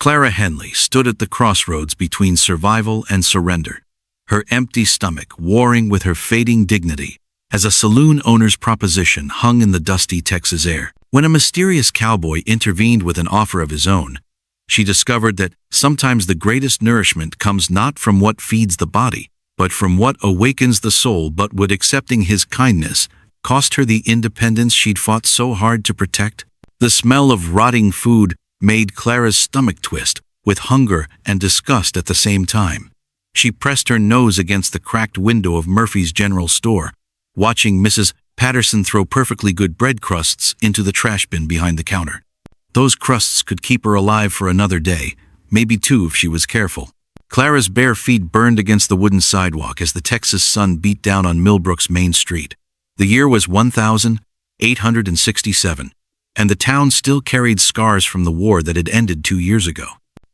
Clara Henley stood at the crossroads between survival and surrender, her empty stomach warring with her fading dignity as a saloon owner's proposition hung in the dusty Texas air. When a mysterious cowboy intervened with an offer of his own, she discovered that sometimes the greatest nourishment comes not from what feeds the body, but from what awakens the soul. But would accepting his kindness cost her the independence she'd fought so hard to protect? The smell of rotting food made Clara's stomach twist, with hunger and disgust at the same time. She pressed her nose against the cracked window of Murphy's General Store, watching Mrs. Patterson throw perfectly good bread crusts into the trash bin behind the counter. Those crusts could keep her alive for another day, maybe two if she was careful. Clara's bare feet burned against the wooden sidewalk as the Texas sun beat down on Millbrook's main street. The year was 1867, and the town still carried scars from the war that had ended 2 years ago.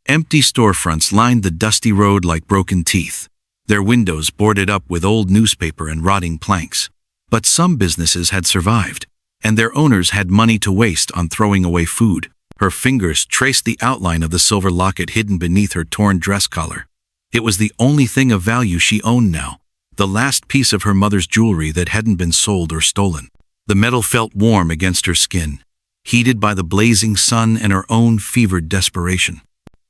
Empty storefronts lined the dusty road like broken teeth, their windows boarded up with old newspaper and rotting planks. But some businesses had survived, and their owners had money to waste on throwing away food. Her fingers traced the outline of the silver locket hidden beneath her torn dress collar. It was the only thing of value she owned now, the last piece of her mother's jewelry that hadn't been sold or stolen. The metal felt warm against her skin, heated by the blazing sun and her own fevered desperation.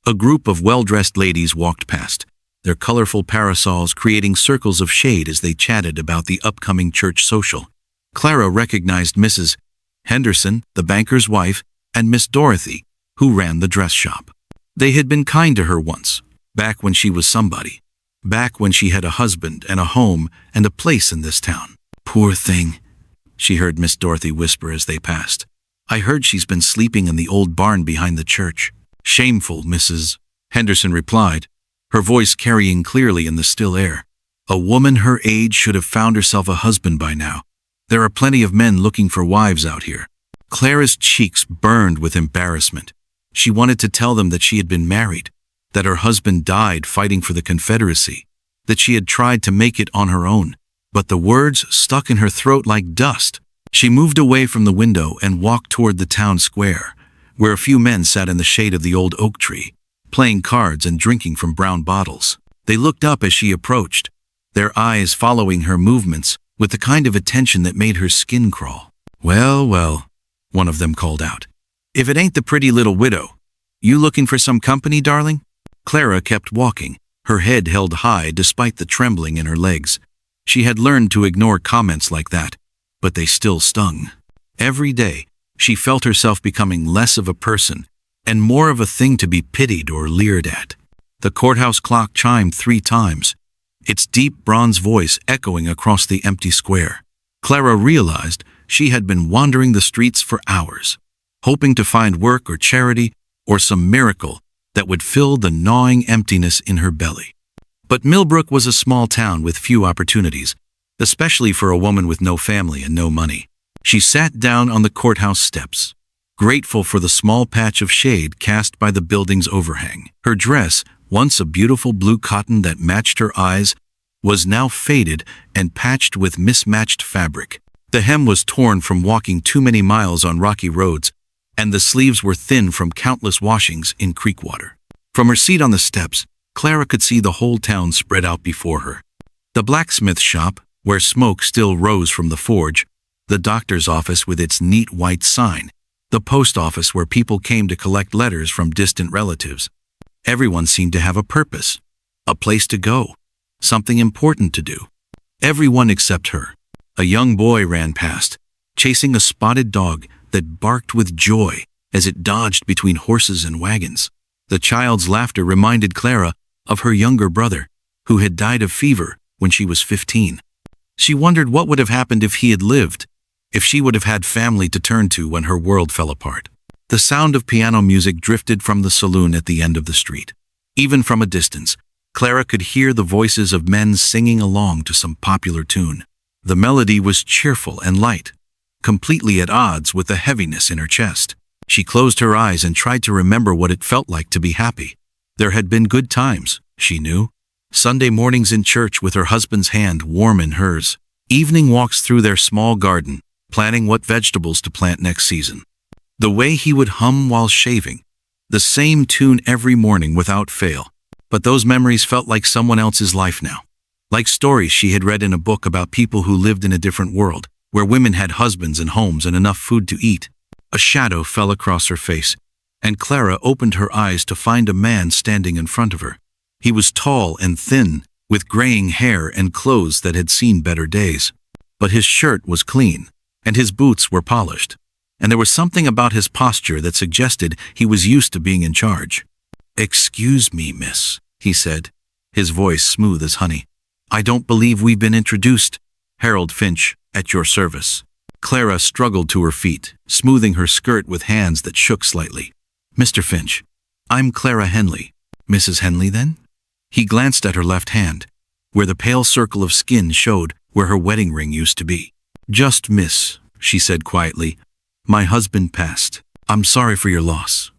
A group of well-dressed ladies walked past, their colorful parasols creating circles of shade as they chatted about the upcoming church social. Clara recognized Mrs. Henderson, the banker's wife, and Miss Dorothy, who ran the dress shop. They had been kind to her once, back when she was somebody, back when she had a husband and a home and a place in this town. "Poor thing," she heard Miss Dorothy whisper as they passed. "I heard she's been sleeping in the old barn behind the church." "Shameful," Mrs. Henderson replied, her voice carrying clearly in the still air. "A woman her age should have found herself a husband by now. There are plenty of men looking for wives out here." Clara's cheeks burned with embarrassment. She wanted to tell them that she had been married, that her husband died fighting for the Confederacy, that she had tried to make it on her own, but the words stuck in her throat like dust. She moved away from the window and walked toward the town square, where a few men sat in the shade of the old oak tree, playing cards and drinking from brown bottles. They looked up as she approached, their eyes following her movements with the kind of attention that made her skin crawl. "Well, well," one of them called out. "If it ain't the pretty little widow. You looking for some company, darling?" Clara kept walking, her head held high despite the trembling in her legs. She had learned to ignore comments like that, but they still stung. Every day, she felt herself becoming less of a person and more of a thing to be pitied or leered at. The courthouse clock chimed 3 times, its deep bronze voice echoing across the empty square. Clara realized she had been wandering the streets for hours, hoping to find work or charity or some miracle that would fill the gnawing emptiness in her belly. But Millbrook was a small town with few opportunities, especially for a woman with no family and no money. She sat down on the courthouse steps, grateful for the small patch of shade cast by the building's overhang. Her dress, once a beautiful blue cotton that matched her eyes, was now faded and patched with mismatched fabric. The hem was torn from walking too many miles on rocky roads, and the sleeves were thin from countless washings in creek water. From her seat on the steps, Clara could see the whole town spread out before her. The blacksmith shop, where smoke still rose from the forge, the doctor's office with its neat white sign, the post office where people came to collect letters from distant relatives. Everyone seemed to have a purpose, a place to go, something important to do. Everyone except her. A young boy ran past, chasing a spotted dog that barked with joy as it dodged between horses and wagons. The child's laughter reminded Clara of her younger brother, who had died of fever when she was 15. She wondered what would have happened if he had lived, if she would have had family to turn to when her world fell apart. The sound of piano music drifted from the saloon at the end of the street. Even from a distance, Clara could hear the voices of men singing along to some popular tune. The melody was cheerful and light, completely at odds with the heaviness in her chest. She closed her eyes and tried to remember what it felt like to be happy. There had been good times, she knew. Sunday mornings in church with her husband's hand warm in hers. Evening walks through their small garden, planning what vegetables to plant next season. The way he would hum while shaving. The same tune every morning without fail. But those memories felt like someone else's life now. Like stories she had read in a book about people who lived in a different world, where women had husbands and homes and enough food to eat. A shadow fell across her face, and Clara opened her eyes to find a man standing in front of her. He was tall and thin, with graying hair and clothes that had seen better days. But his shirt was clean, and his boots were polished. And there was something about his posture that suggested he was used to being in charge. "Excuse me, miss," he said, his voice smooth as honey. "I don't believe we've been introduced. Harold Finch, at your service." Clara struggled to her feet, smoothing her skirt with hands that shook slightly. "Mr. Finch, I'm Clara Henley." "Mrs. Henley, then?" He glanced at her left hand, where the pale circle of skin showed where her wedding ring used to be. "Just miss," she said quietly. "My husband passed. I'm sorry for your loss."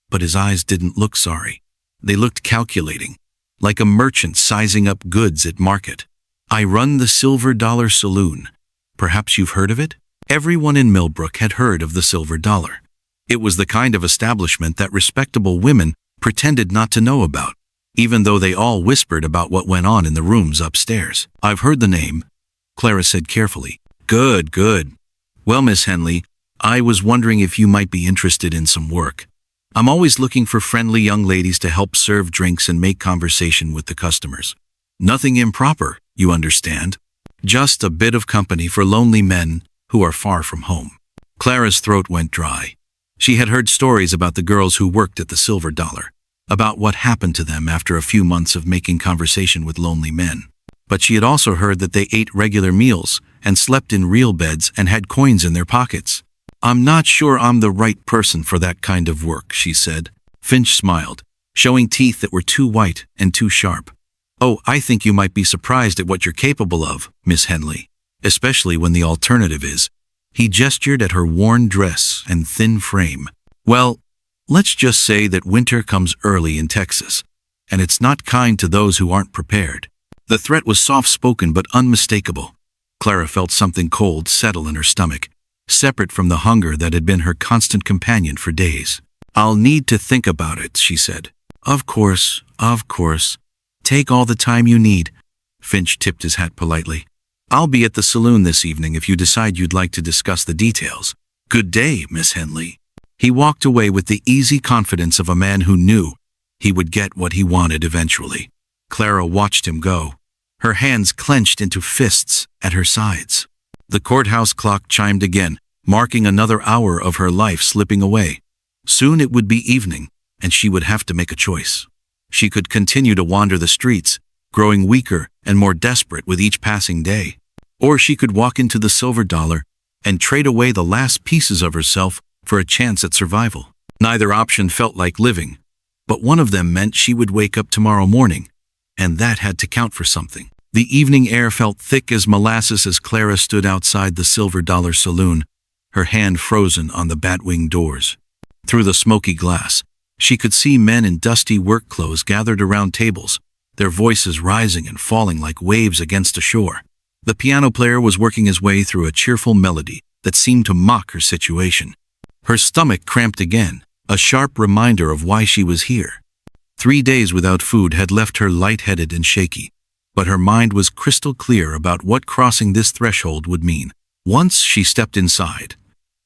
But his eyes didn't look sorry. They looked calculating, like a merchant sizing up goods at market. "I run the Silver Dollar Saloon. Perhaps you've heard of it?" Everyone in Millbrook had heard of the Silver Dollar. It was the kind of establishment that respectable women pretended not to know about, even though they all whispered about what went on in the rooms upstairs. "I've heard the name," Clara said carefully. Good, good. Well, Miss Henley, I was wondering if you might be interested in some work. I'm always looking for friendly young ladies to help serve drinks and make conversation with the customers. Nothing improper, you understand. Just a bit of company for lonely men who are far from home." Clara's throat went dry. She had heard stories about the girls who worked at the Silver Dollar, about what happened to them after a few months of making conversation with lonely men. But she had also heard that they ate regular meals and slept in real beds and had coins in their pockets. "I'm not sure I'm the right person for that kind of work," she said. Finch smiled, showing teeth that were too white and too sharp. "Oh, I think you might be surprised at what you're capable of, Miss Henley, especially when the alternative is—" He gestured at her worn dress and thin frame. "Well, let's just say that winter comes early in Texas, and it's not kind to those who aren't prepared." The threat was soft-spoken but unmistakable. Clara felt something cold settle in her stomach, separate from the hunger that had been her constant companion for days. "I'll need to think about it," she said. Of course. Take all the time you need." Finch tipped his hat politely. "I'll be at the saloon this evening if you decide you'd like to discuss the details." "Good day, Miss Henley." He walked away with the easy confidence of a man who knew he would get what he wanted eventually. Clara watched him go, her hands clenched into fists at her sides. The courthouse clock chimed again, marking another hour of her life slipping away. Soon it would be evening, and she would have to make a choice. She could continue to wander the streets, growing weaker and more desperate with each passing day. Or she could walk into the Silver Dollar and trade away the last pieces of herself for a chance at survival. Neither option felt like living, but one of them meant she would wake up tomorrow morning, and that had to count for something. The evening air felt thick as molasses as Clara stood outside the Silver Dollar Saloon, her hand frozen on the bat-wing doors. Through the smoky glass, she could see men in dusty work clothes gathered around tables, their voices rising and falling like waves against a shore. The piano player was working his way through a cheerful melody that seemed to mock her situation. Her stomach cramped again, a sharp reminder of why she was here. 3 days without food had left her lightheaded and shaky, but her mind was crystal clear about what crossing this threshold would mean. Once she stepped inside,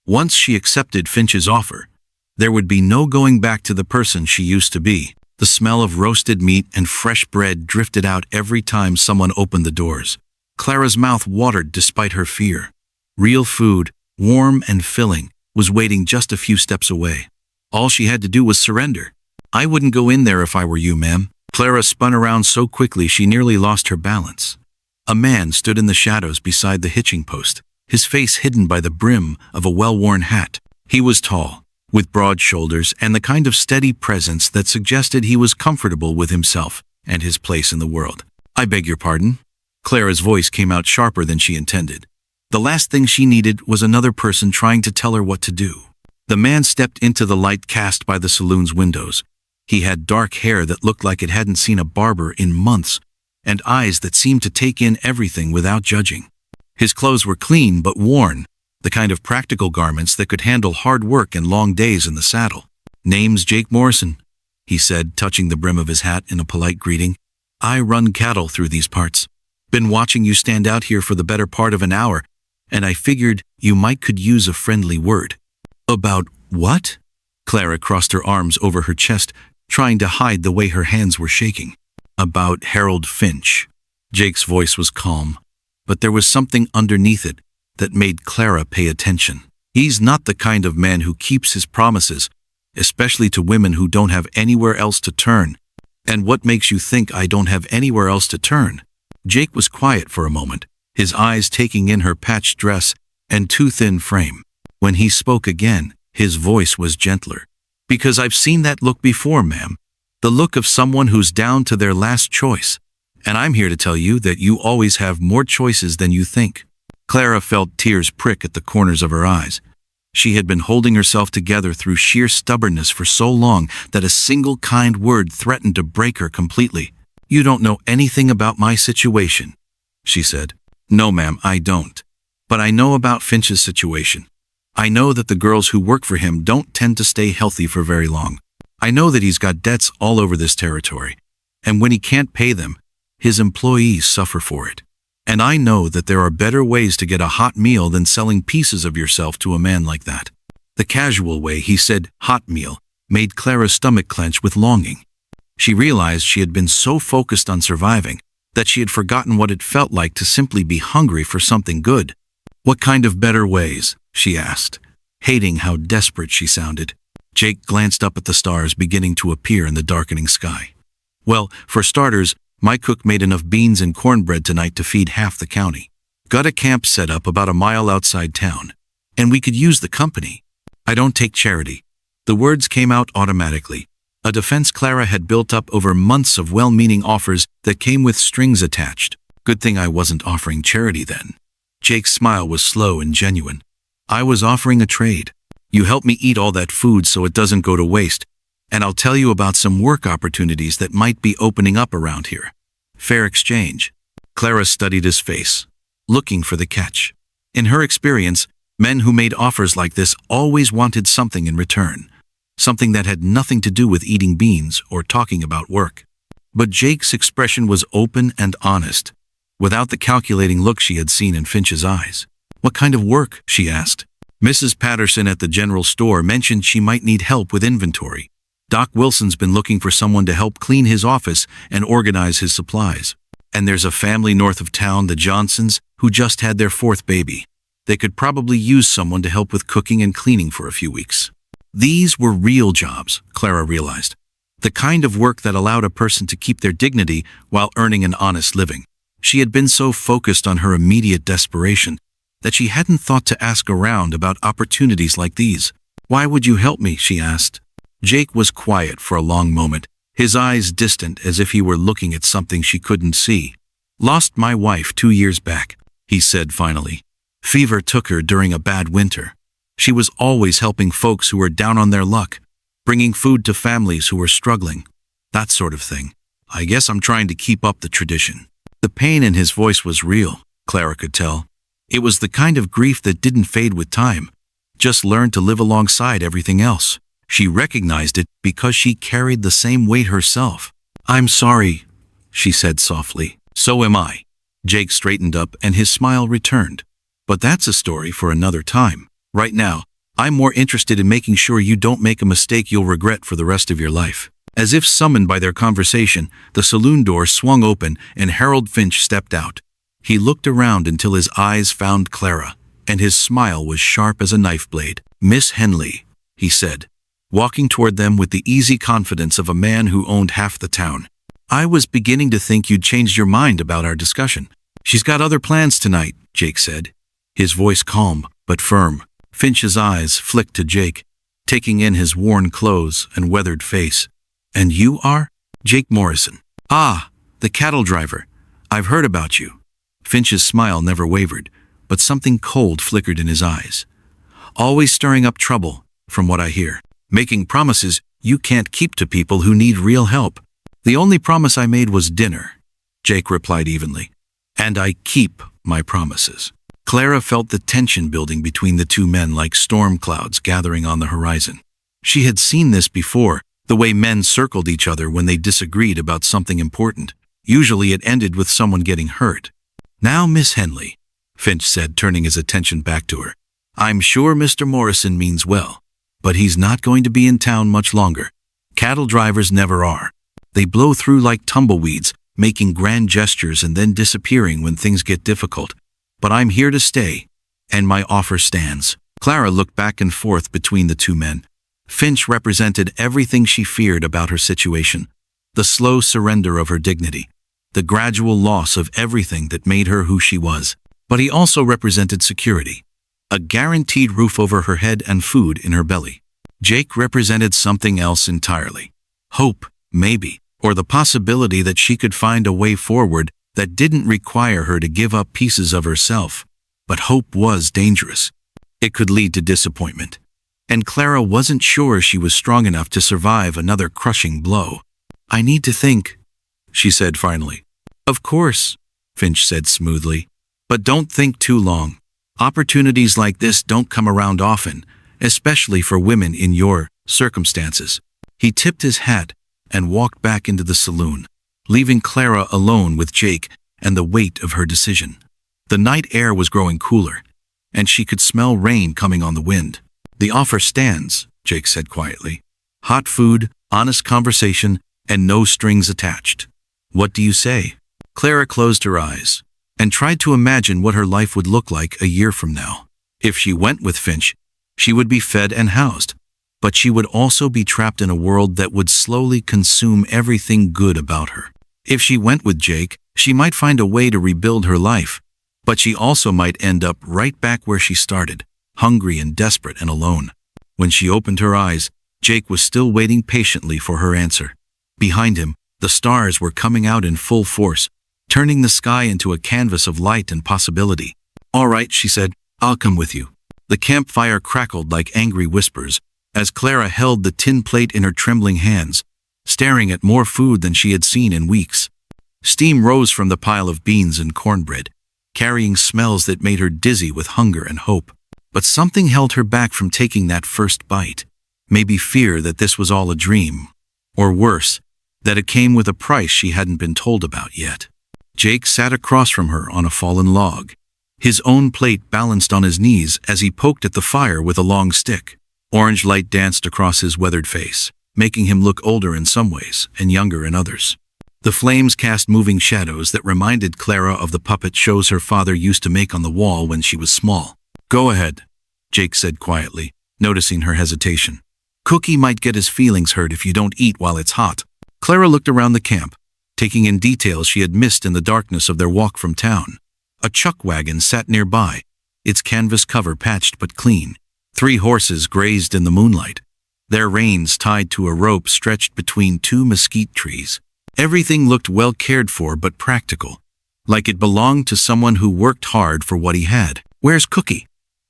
once she accepted Finch's offer, there would be no going back to the person she used to be. The smell of roasted meat and fresh bread drifted out every time someone opened the doors. Clara's mouth watered despite her fear. Real food, warm and filling, was waiting just a few steps away. All she had to do was surrender. "I wouldn't go in there if I were you, ma'am." Clara spun around so quickly she nearly lost her balance. A man stood in the shadows beside the hitching post, his face hidden by the brim of a well-worn hat. He was tall, with broad shoulders and the kind of steady presence that suggested he was comfortable with himself and his place in the world. "I beg your pardon?" Clara's voice came out sharper than she intended. The last thing she needed was another person trying to tell her what to do. The man stepped into the light cast by the saloon's windows. He had dark hair that looked like it hadn't seen a barber in months, and eyes that seemed to take in everything without judging. His clothes were clean but worn, the kind of practical garments that could handle hard work and long days in the saddle. "Name's Jake Morrison," he said, touching the brim of his hat in a polite greeting. "I run cattle through these parts. Been watching you stand out here for the better part of an hour, and I figured you might could use a friendly word." "About what?" Clara crossed her arms over her chest, trying to hide the way her hands were shaking. "About Harold Finch." Jake's voice was calm, but there was something underneath it that made Clara pay attention. "He's not the kind of man who keeps his promises, especially to women who don't have anywhere else to turn." "And what makes you think I don't have anywhere else to turn?" Jake was quiet for a moment, his eyes taking in her patched dress and too thin frame. When he spoke again, his voice was gentler. "Because I've seen that look before, ma'am. The look of someone who's down to their last choice. And I'm here to tell you that you always have more choices than you think." Clara felt tears prick at the corners of her eyes. She had been holding herself together through sheer stubbornness for so long that a single kind word threatened to break her completely. "You don't know anything about my situation," she said. "No, ma'am, I don't. But I know about Finch's situation. I know that the girls who work for him don't tend to stay healthy for very long. I know that he's got debts all over this territory, and when he can't pay them, his employees suffer for it. And I know that there are better ways to get a hot meal than selling pieces of yourself to a man like that." The casual way he said "hot meal" made Clara's stomach clench with longing. She realized she had been so focused on surviving that she had forgotten what it felt like to simply be hungry for something good. "What kind of better ways?" she asked, hating how desperate she sounded. Jake glanced up at the stars beginning to appear in the darkening sky. "Well, for starters, my cook made enough beans and cornbread tonight to feed half the county. Got a camp set up about a mile outside town, and we could use the company. I don't take charity." The words came out automatically, a defense Clara had built up over months of well-meaning offers that came with strings attached. "Good thing I wasn't offering charity then." Jake's smile was slow and genuine. "I was offering a trade. You help me eat all that food so it doesn't go to waste, and I'll tell you about some work opportunities that might be opening up around here. Fair exchange." Clara studied his face, looking for the catch. In her experience, men who made offers like this always wanted something in return, something that had nothing to do with eating beans or talking about work. But Jake's expression was open and honest, without the calculating look she had seen in Finch's eyes. "What kind of work?" she asked. "Mrs. Patterson at the general store mentioned she might need help with inventory. Doc Wilson's been looking for someone to help clean his office and organize his supplies. And there's a family north of town, the Johnsons, who just had their 4th baby. They could probably use someone to help with cooking and cleaning for a few weeks." These were real jobs, Clara realized. The kind of work that allowed a person to keep their dignity while earning an honest living. She had been so focused on her immediate desperation that she hadn't thought to ask around about opportunities like these. "Why would you help me?" she asked. Jake was quiet for a long moment, his eyes distant as if he were looking at something she couldn't see. "Lost my wife 2 years back," he said finally. "Fever took her during a bad winter. She was always helping folks who were down on their luck, bringing food to families who were struggling. That sort of thing. I guess I'm trying to keep up the tradition." The pain in his voice was real, Clara could tell. It was the kind of grief that didn't fade with time, just learned to live alongside everything else. She recognized it because she carried the same weight herself. "I'm sorry," she said softly. "So am I." Jake straightened up and his smile returned. "But that's a story for another time. Right now, I'm more interested in making sure you don't make a mistake you'll regret for the rest of your life." As if summoned by their conversation, the saloon door swung open and Harold Finch stepped out. He looked around until his eyes found Clara, and his smile was sharp as a knife blade. "Miss Henley," he said, walking toward them with the easy confidence of a man who owned half the town. "I was beginning to think you'd changed your mind about our discussion." "She's got other plans tonight," Jake said, his voice calm but firm. Finch's eyes flicked to Jake, taking in his worn clothes and weathered face. "And you are?" "Jake Morrison." "Ah, the cattle driver. I've heard about you." Finch's smile never wavered, but something cold flickered in his eyes. "Always stirring up trouble, from what I hear. Making promises you can't keep to people who need real help." "The only promise I made was dinner," Jake replied evenly. "And I keep my promises." Clara felt the tension building between the two men like storm clouds gathering on the horizon. She had seen this before, the way men circled each other when they disagreed about something important. Usually it ended with someone getting hurt. "Now, Miss Henley," Finch said, turning his attention back to her. "I'm sure Mr. Morrison means well, but he's not going to be in town much longer. Cattle drivers never are. They blow through like tumbleweeds, making grand gestures and then disappearing when things get difficult. But I'm here to stay, and my offer stands." Clara looked back and forth between the two men. Finch represented everything she feared about her situation: the slow surrender of her dignity, the gradual loss of everything that made her who she was. But he also represented security, a guaranteed roof over her head and food in her belly. Jake represented something else entirely. Hope, maybe, or the possibility that she could find a way forward that didn't require her to give up pieces of herself. But hope was dangerous. It could lead to disappointment. And Clara wasn't sure she was strong enough to survive another crushing blow. "I need to think," she said finally. "Of course," Finch said smoothly. "But don't think too long. Opportunities like this don't come around often, especially for women in your circumstances." He tipped his hat and walked back into the saloon, leaving Clara alone with Jake and the weight of her decision. The night air was growing cooler, and she could smell rain coming on the wind. "The offer stands," Jake said quietly. "Hot food, honest conversation, and no strings attached. What do you say?" Clara closed her eyes and tried to imagine what her life would look like a year from now. If she went with Finch, she would be fed and housed, but she would also be trapped in a world that would slowly consume everything good about her. If she went with Jake, she might find a way to rebuild her life, but she also might end up right back where she started, hungry and desperate and alone. When she opened her eyes, Jake was still waiting patiently for her answer. Behind him, the stars were coming out in full force, turning the sky into a canvas of light and possibility. "All right," she said, "I'll come with you." The campfire crackled like angry whispers as Clara held the tin plate in her trembling hands, staring at more food than she had seen in weeks. Steam rose from the pile of beans and cornbread, carrying smells that made her dizzy with hunger and hope. But something held her back from taking that first bite. Maybe fear that this was all a dream. Or worse, that it came with a price she hadn't been told about yet. Jake sat across from her on a fallen log, his own plate balanced on his knees as he poked at the fire with a long stick. Orange light danced across his weathered face, making him look older in some ways and younger in others. The flames cast moving shadows that reminded Clara of the puppet shows her father used to make on the wall when she was small. "Go ahead," Jake said quietly, noticing her hesitation. "Cookie might get his feelings hurt if you don't eat while it's hot." Clara looked around the camp, taking in details she had missed in the darkness of their walk from town. A chuck wagon sat nearby, its canvas cover patched but clean. 3 horses grazed in the moonlight, their reins tied to a rope stretched between 2 mesquite trees. Everything looked well cared for but practical, like it belonged to someone who worked hard for what he had. "Where's Cookie?"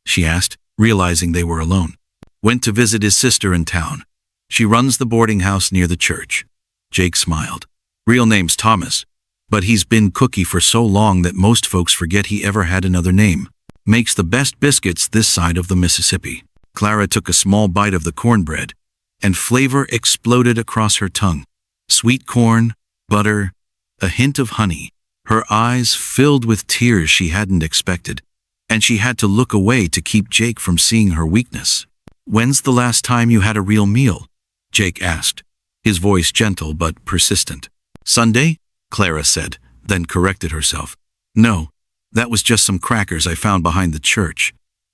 she asked, realizing they were alone. "Went to visit his sister in town. She runs the boarding house near the church." Jake smiled. "Real name's Thomas, but he's been Cookie for so long that most folks forget he ever had another name. Makes the best biscuits this side of the Mississippi." Clara took a small bite of the cornbread, and flavor exploded across her tongue. Sweet corn, butter, a hint of honey. Her eyes filled with tears she hadn't expected, and she had to look away to keep Jake from seeing her weakness. "When's the last time you had a real meal?" Jake asked, his voice gentle but persistent. "Sunday?" Clara said, then corrected herself. "No, that was just some crackers I found behind the church.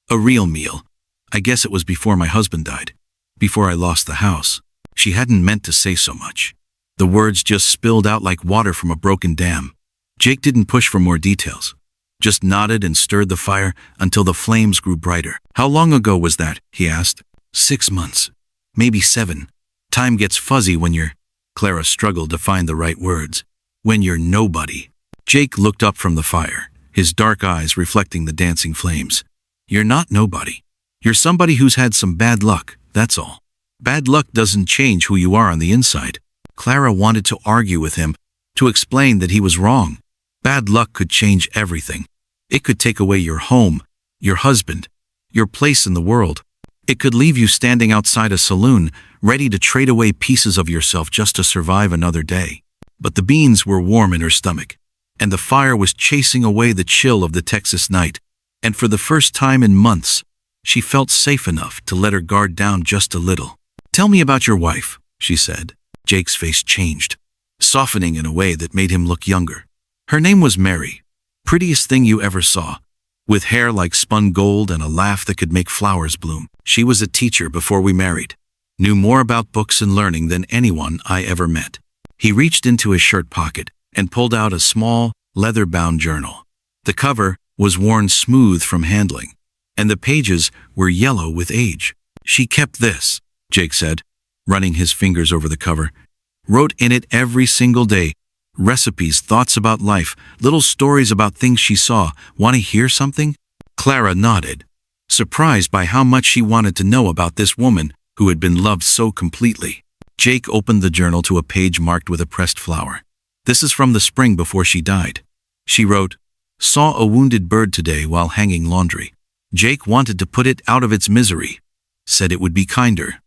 A real meal. I guess it was before my husband died, before I lost the house." She hadn't meant to say so much. The words just spilled out like water from a broken dam. Jake didn't push for more details, just nodded and stirred the fire until the flames grew brighter. "How long ago was that?" he asked. 6 months. Maybe 7. Time gets fuzzy when you're... Clara struggled to find the right words. "When you're nobody." Jake looked up from the fire, his dark eyes reflecting the dancing flames. "You're not nobody. You're somebody who's had some bad luck, that's all. Bad luck doesn't change who you are on the inside." Clara wanted to argue with him, to explain that he was wrong. Bad luck could change everything. It could take away your home, your husband, your place in the world. It could leave you standing outside a saloon, ready to trade away pieces of yourself just to survive another day. But the beans were warm in her stomach, and the fire was chasing away the chill of the Texas night, and for the first time in months, she felt safe enough to let her guard down just a little. "Tell me about your wife," she said. Jake's face changed, softening in a way that made him look younger. "Her name was Mary. Prettiest thing you ever saw, with hair like spun gold and a laugh that could make flowers bloom. She was a teacher before we married, knew more about books and learning than anyone I ever met." He reached into his shirt pocket and pulled out a small, leather-bound journal. The cover was worn smooth from handling, and the pages were yellow with age. "She kept this," Jake said, running his fingers over the cover. "Wrote in it every single day. Recipes, thoughts about life, little stories about things she saw. Want to hear something?" Clara nodded, surprised by how much she wanted to know about this woman who had been loved so completely. Jake opened the journal to a page marked with a pressed flower. "This is from the spring before she died." She wrote, "Saw a wounded bird today while hanging laundry. Jake wanted to put it out of its misery. Said it would be kinder.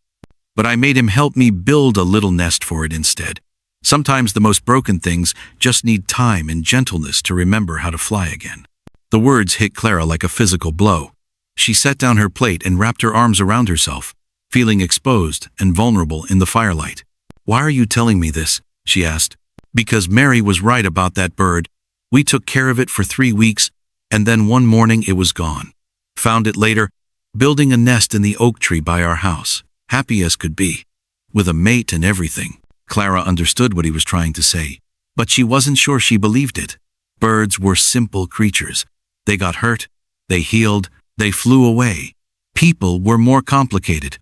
But I made him help me build a little nest for it instead. Sometimes the most broken things just need time and gentleness to remember how to fly again." The words hit Clara like a physical blow. She set down her plate and wrapped her arms around herself, feeling exposed and vulnerable in the firelight. "Why are you telling me this?" she asked. "Because Mary was right about that bird. We took care of it for 3 weeks, and then one morning it was gone. Found it later, building a nest in the oak tree by our house, happy as could be, with a mate and everything." Clara understood what he was trying to say, but she wasn't sure she believed it. Birds were simple creatures. They got hurt, they healed, they flew away. People were more complicated.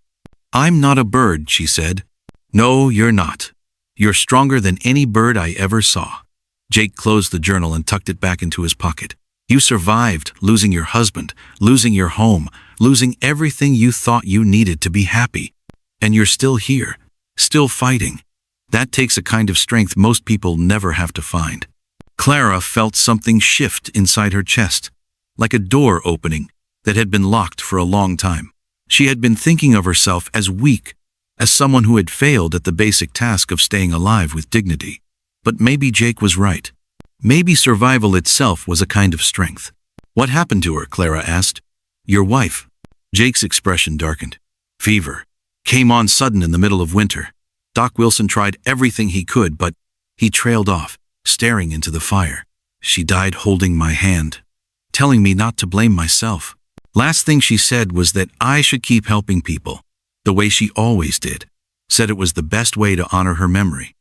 "I'm not a bird," she said. "No, you're not. You're stronger than any bird I ever saw." Jake closed the journal and tucked it back into his pocket. "You survived losing your husband, losing your home, losing everything you thought you needed to be happy. And you're still here, still fighting. That takes a kind of strength most people never have to find." Clara felt something shift inside her chest, like a door opening that had been locked for a long time. She had been thinking of herself as weak, as someone who had failed at the basic task of staying alive with dignity. But maybe Jake was right. Maybe survival itself was a kind of strength. "What happened to her?" Clara asked. "Your wife." Jake's expression darkened. "Fever. Came on sudden in the middle of winter. Doc Wilson tried everything he could, but he trailed off, staring into the fire. She died holding my hand, telling me not to blame myself. Last thing she said was that I should keep helping people, the way she always did. Said it was the best way to honor her memory."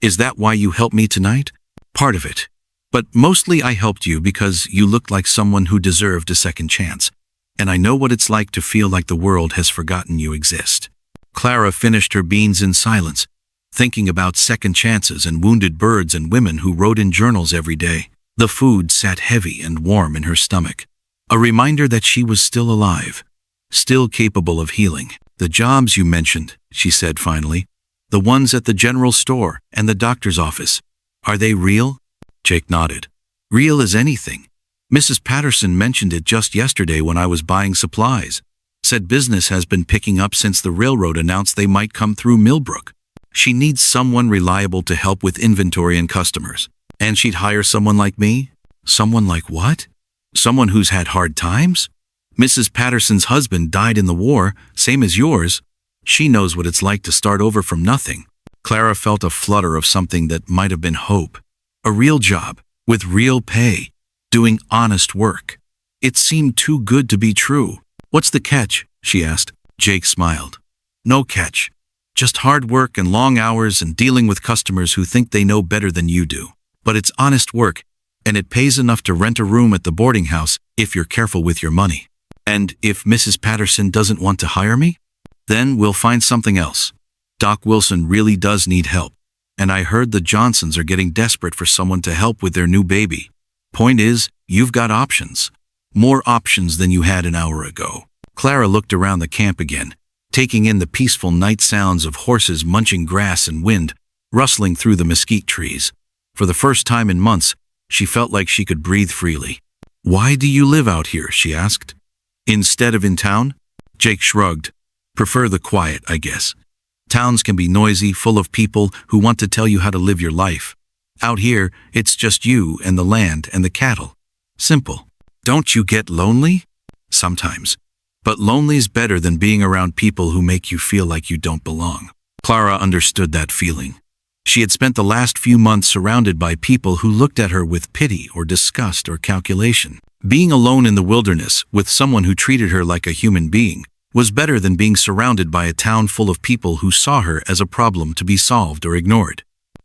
"Is that why you helped me tonight?" "Part of it. But mostly I helped you because you looked like someone who deserved a second chance. And I know what it's like to feel like the world has forgotten you exist." Clara finished her beans in silence, thinking about second chances and wounded birds and women who wrote in journals every day. The food sat heavy and warm in her stomach, a reminder that she was still alive, still capable of healing. "The jobs you mentioned," she said finally, "the ones at the general store and the doctor's office, are they real?" Jake nodded. "Real as anything. Mrs. Patterson mentioned it just yesterday when I was buying supplies. Said business has been picking up since the railroad announced they might come through Millbrook. She needs someone reliable to help with inventory and customers. And she'd hire someone like me?" "Someone like what?" "Someone who's had hard times? Mrs. Patterson's husband died in the war, same as yours. She knows what it's like to start over from nothing." Clara felt a flutter of something that might have been hope. A real job, with real pay, doing honest work. It seemed too good to be true. "What's the catch?" she asked. Jake smiled. "No catch. Just hard work and long hours and dealing with customers who think they know better than you do. But it's honest work, and it pays enough to rent a room at the boarding house if you're careful with your money. And if Mrs. Patterson doesn't want to hire me, then we'll find something else. Doc Wilson really does need help, and I heard the Johnsons are getting desperate for someone to help with their new baby. Point is, you've got options. More options than you had an hour ago." Clara looked around the camp again, taking in the peaceful night sounds of horses munching grass and wind rustling through the mesquite trees. For the first time in months, she felt like she could breathe freely. "Why do you live out here?" she asked. "Instead of in town?" Jake shrugged. Prefer the quiet, I guess. Towns can be noisy, full of people who want to tell you how to live your life. Out here, it's just you and the land and the cattle. Simple. Don't you get lonely? Sometimes. But lonely's better than being around people who make you feel like you don't belong. Clara understood that feeling. She had spent the last few months surrounded by people who looked at her with pity or disgust or calculation. Being alone in the wilderness with someone who treated her like a human being was better than being surrounded by a town full of people who saw her as a problem to be solved or ignored.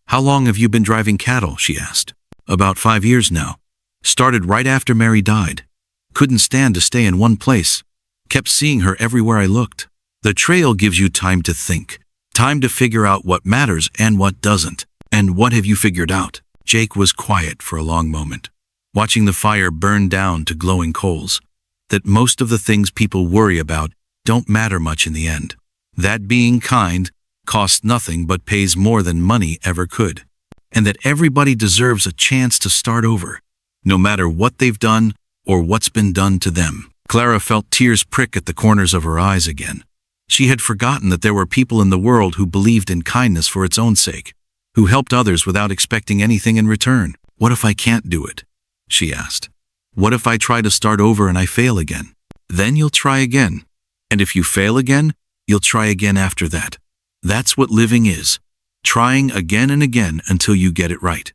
How long have you been driving cattle? She asked. About 5 years now. Started right after Mary died. Couldn't stand to stay in one place. Kept seeing her everywhere I looked. The trail gives you time to think. Time to figure out what matters and what doesn't. And what have you figured out? Jake was quiet for a long moment, watching the fire burn down to glowing coals. That most of the things people worry about don't matter much in the end. That being kind costs nothing but pays more than money ever could. And that everybody deserves a chance to start over, no matter what they've done or what's been done to them. Clara felt tears prick at the corners of her eyes again. She had forgotten that there were people in the world who believed in kindness for its own sake, who helped others without expecting anything in return. What if I can't do it? She asked. What if I try to start over and I fail again? Then you'll try again. And if you fail again, you'll try again after that. That's what living is. Trying again and again until you get it right.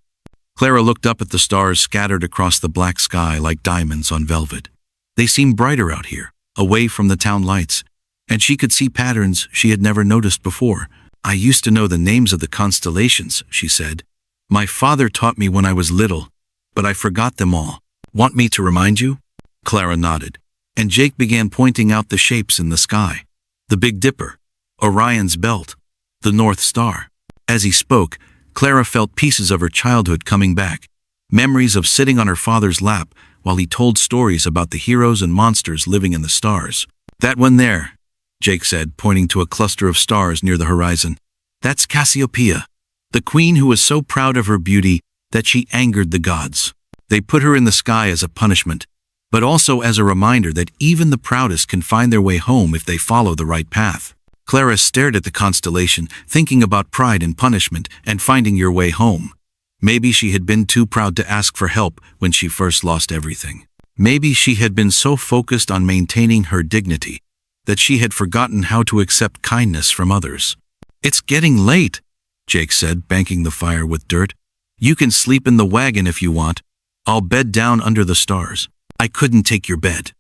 Clara looked up at the stars scattered across the black sky like diamonds on velvet. They seemed brighter out here, away from the town lights, and she could see patterns she had never noticed before. I used to know the names of the constellations, she said. My father taught me when I was little, but I forgot them all. Want me to remind you? Clara nodded, and Jake began pointing out the shapes in the sky. The Big Dipper, Orion's belt, the North Star. As he spoke, Clara felt pieces of her childhood coming back, memories of sitting on her father's lap while he told stories about the heroes and monsters living in the stars. That one there, Jake said, pointing to a cluster of stars near the horizon. That's Cassiopeia, the queen who was so proud of her beauty that she angered the gods. They put her in the sky as a punishment, but also as a reminder that even the proudest can find their way home if they follow the right path. Clara stared at the constellation, thinking about pride and punishment and finding your way home. Maybe she had been too proud to ask for help when she first lost everything. Maybe she had been so focused on maintaining her dignity that she had forgotten how to accept kindness from others. It's getting late, Jake said, banking the fire with dirt. You can sleep in the wagon if you want. I'll bed down under the stars. I couldn't take your bed,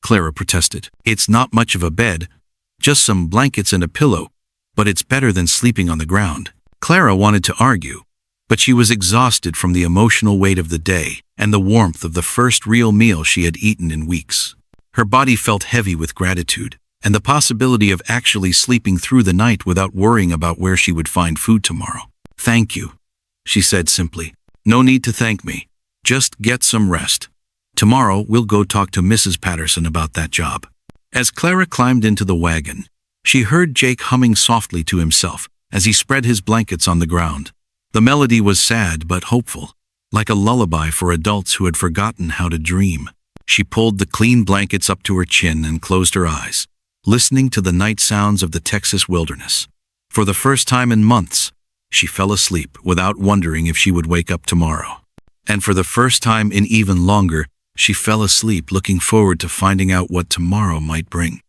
Clara protested. It's not much of a bed, just some blankets and a pillow, but it's better than sleeping on the ground. Clara wanted to argue, but she was exhausted from the emotional weight of the day and the warmth of the first real meal she had eaten in weeks. Her body felt heavy with gratitude and the possibility of actually sleeping through the night without worrying about where she would find food tomorrow. Thank you, she said simply. No need to thank me. Just get some rest. Tomorrow we'll go talk to Mrs. Patterson about that job. As Clara climbed into the wagon, she heard Jake humming softly to himself as he spread his blankets on the ground. The melody was sad but hopeful, like a lullaby for adults who had forgotten how to dream. She pulled the clean blankets up to her chin and closed her eyes, listening to the night sounds of the Texas wilderness. For the first time in months, she fell asleep without wondering if she would wake up tomorrow. And for the first time in even longer, she fell asleep looking forward to finding out what tomorrow might bring.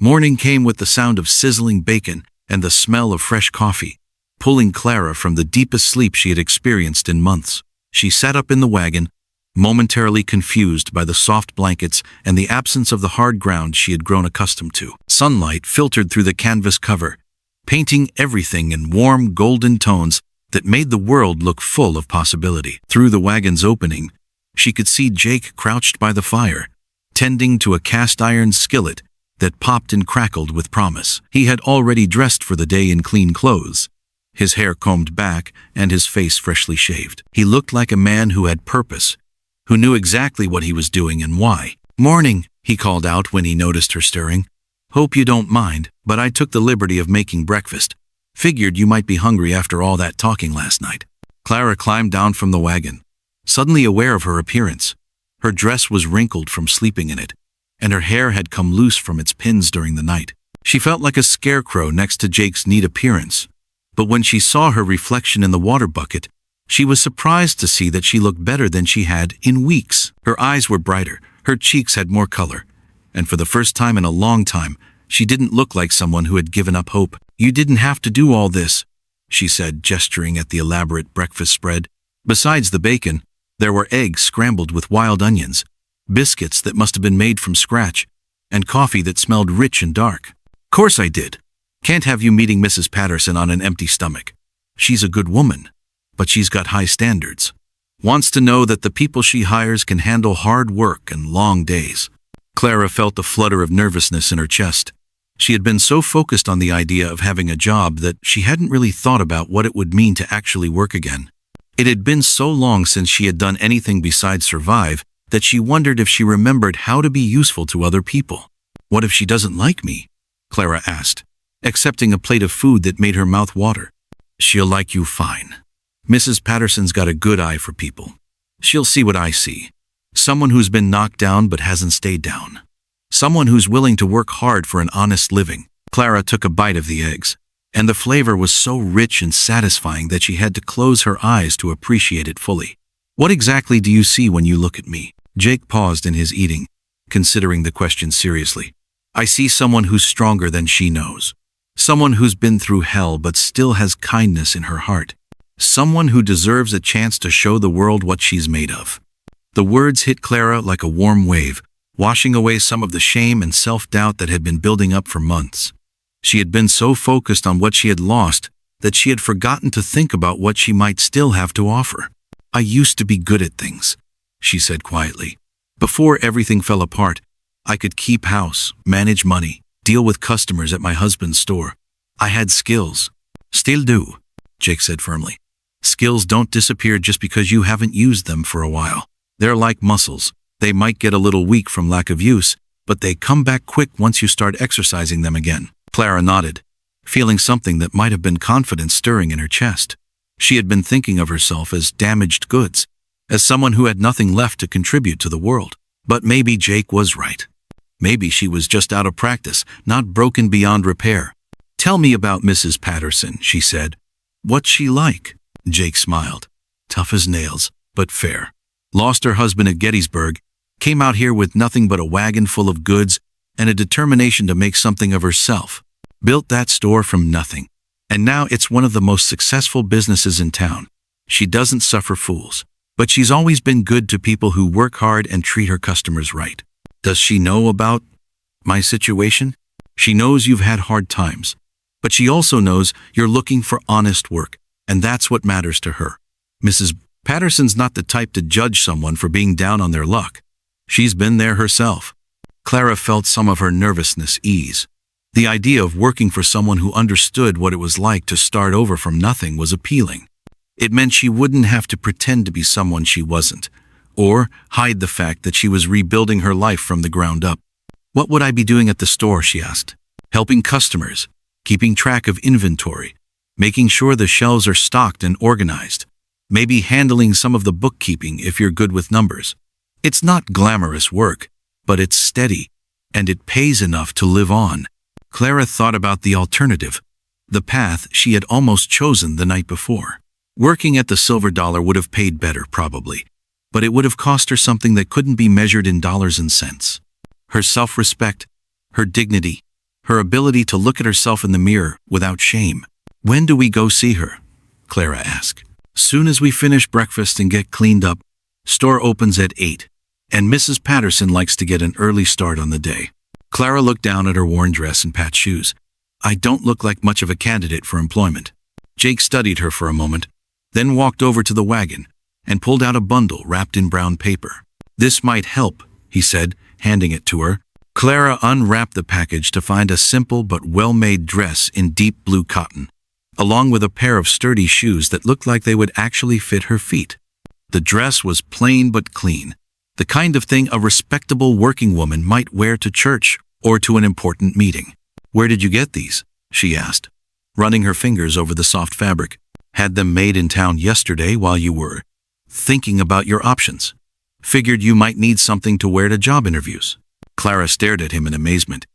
Morning came with the sound of sizzling bacon and the smell of fresh coffee, pulling Clara from the deepest sleep she had experienced in months. She sat up in the wagon, momentarily confused by the soft blankets and the absence of the hard ground she had grown accustomed to. Sunlight filtered through the canvas cover, painting everything in warm golden tones that made the world look full of possibility. Through the wagon's opening, she could see Jake crouched by the fire, tending to a cast-iron skillet that popped and crackled with promise. He had already dressed for the day in clean clothes, his hair combed back and his face freshly shaved. He looked like a man who had purpose, who knew exactly what he was doing and why. Morning, he called out when he noticed her stirring. Hope you don't mind, but I took the liberty of making breakfast. Figured you might be hungry after all that talking last night. Clara climbed down from the wagon, suddenly aware of her appearance. Her dress was wrinkled from sleeping in it, and her hair had come loose from its pins during the night. She felt like a scarecrow next to Jake's neat appearance. But when she saw her reflection in the water bucket, she was surprised to see that she looked better than she had in weeks. Her eyes were brighter, her cheeks had more color, and for the first time in a long time, she didn't look like someone who had given up hope. "You didn't have to do all this," she said, gesturing at the elaborate breakfast spread. Besides the bacon, there were eggs scrambled with wild onions, biscuits that must have been made from scratch, and coffee that smelled rich and dark. "Course I did. Can't have you meeting Mrs. Patterson on an empty stomach. She's a good woman, but she's got high standards. Wants to know that the people she hires can handle hard work and long days." Clara felt a flutter of nervousness in her chest. She had been so focused on the idea of having a job that she hadn't really thought about what it would mean to actually work again. It had been so long since she had done anything besides survive that she wondered if she remembered how to be useful to other people. "What if she doesn't like me?" Clara asked, accepting a plate of food that made her mouth water. "She'll like you fine. Mrs. Patterson's got a good eye for people. She'll see what I see. Someone who's been knocked down but hasn't stayed down. Someone who's willing to work hard for an honest living." Clara took a bite of the eggs, and the flavor was so rich and satisfying that she had to close her eyes to appreciate it fully. "What exactly do you see when you look at me?" Jake paused in his eating, considering the question seriously. "I see someone who's stronger than she knows. Someone who's been through hell but still has kindness in her heart. Someone who deserves a chance to show the world what she's made of." The words hit Clara like a warm wave, washing away some of the shame and self-doubt that had been building up for months. She had been so focused on what she had lost that she had forgotten to think about what she might still have to offer. "I used to be good at things," she said quietly. "Before everything fell apart, I could keep house, manage money, deal with customers at my husband's store. I had skills." "Still do," Jake said firmly. "Skills don't disappear just because you haven't used them for a while. They're like muscles. They might get a little weak from lack of use, but they come back quick once you start exercising them again." Clara nodded, feeling something that might have been confidence stirring in her chest. She had been thinking of herself as damaged goods, as someone who had nothing left to contribute to the world. But maybe Jake was right. Maybe she was just out of practice, not broken beyond repair. "Tell me about Mrs. Patterson," she said. "What's she like?" Jake smiled. "Tough as nails, but fair. Lost her husband at Gettysburg, came out here with nothing but a wagon full of goods and a determination to make something of herself. Built that store from nothing, and now it's one of the most successful businesses in town. She doesn't suffer fools, but she's always been good to people who work hard and treat her customers right." "Does she know about my situation?" "She knows you've had hard times, but she also knows you're looking for honest work, and that's what matters to her. Mrs. Patterson's not the type to judge someone for being down on their luck. She's been there herself." Clara felt some of her nervousness ease. The idea of working for someone who understood what it was like to start over from nothing was appealing. It meant she wouldn't have to pretend to be someone she wasn't, or hide the fact that she was rebuilding her life from the ground up. "What would I be doing at the store?" she asked. "Helping customers, keeping track of inventory, making sure the shelves are stocked and organized. Maybe handling some of the bookkeeping if you're good with numbers. It's not glamorous work, but it's steady, and it pays enough to live on." Clara thought about the alternative, the path she had almost chosen the night before. Working at the Silver Dollar would have paid better, probably, but it would have cost her something that couldn't be measured in dollars and cents. Her self-respect, her dignity, her ability to look at herself in the mirror without shame. "When do we go see her?" Clara asked. "Soon as we finish breakfast and get cleaned up. Store opens at 8, and Mrs. Patterson likes to get an early start on the day." Clara looked down at her worn dress and patched shoes. "I don't look like much of a candidate for employment." Jake studied her for a moment, then walked over to the wagon and pulled out a bundle wrapped in brown paper. "This might help," he said, handing it to her. Clara unwrapped the package to find a simple but well-made dress in deep blue cotton, along with a pair of sturdy shoes that looked like they would actually fit her feet. The dress was plain but clean, the kind of thing a respectable working woman might wear to church or to an important meeting. "Where did you get these?" she asked, running her fingers over the soft fabric. "Had them made in town yesterday while you were thinking about your options. Figured you might need something to wear to job interviews." Clara stared at him in amazement.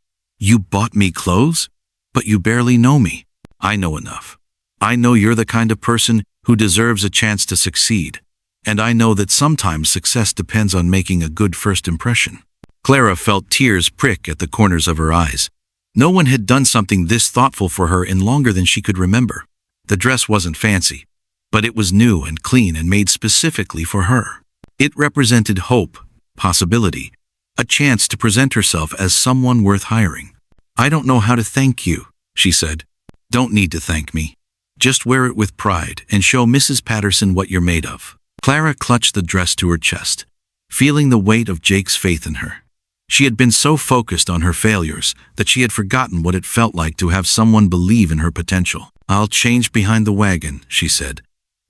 You bought me clothes? But you barely know me. I know enough. I know you're the kind of person who deserves a chance to succeed. And I know that sometimes success depends on making a good first impression. Clara felt tears prick at the corners of her eyes. No one had done something this thoughtful for her in longer than she could remember. The dress wasn't fancy, but it was new and clean and made specifically for her. It represented hope, possibility, a chance to present herself as someone worth hiring. I don't know how to thank you, she said. Don't need to thank me. Just wear it with pride and show Mrs. Patterson what you're made of. Clara clutched the dress to her chest, feeling the weight of Jake's faith in her. She had been so focused on her failures that she had forgotten what it felt like to have someone believe in her potential. I'll change behind the wagon, she said,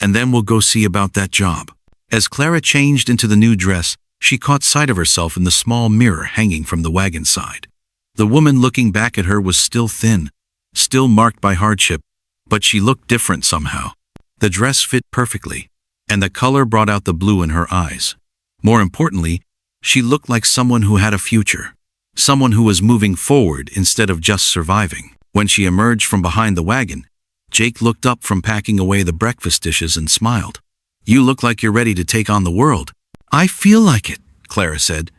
and then we'll go see about that job. As Clara changed into the new dress, she caught sight of herself in the small mirror hanging from the wagon side. The woman looking back at her was still thin, still marked by hardship, but she looked different somehow. The dress fit perfectly, and the color brought out the blue in her eyes. More importantly, she looked like someone who had a future, someone who was moving forward instead of just surviving. When she emerged from behind the wagon, Jake looked up from packing away the breakfast dishes and smiled. You look like you're ready to take on the world. I feel like it, Clara said,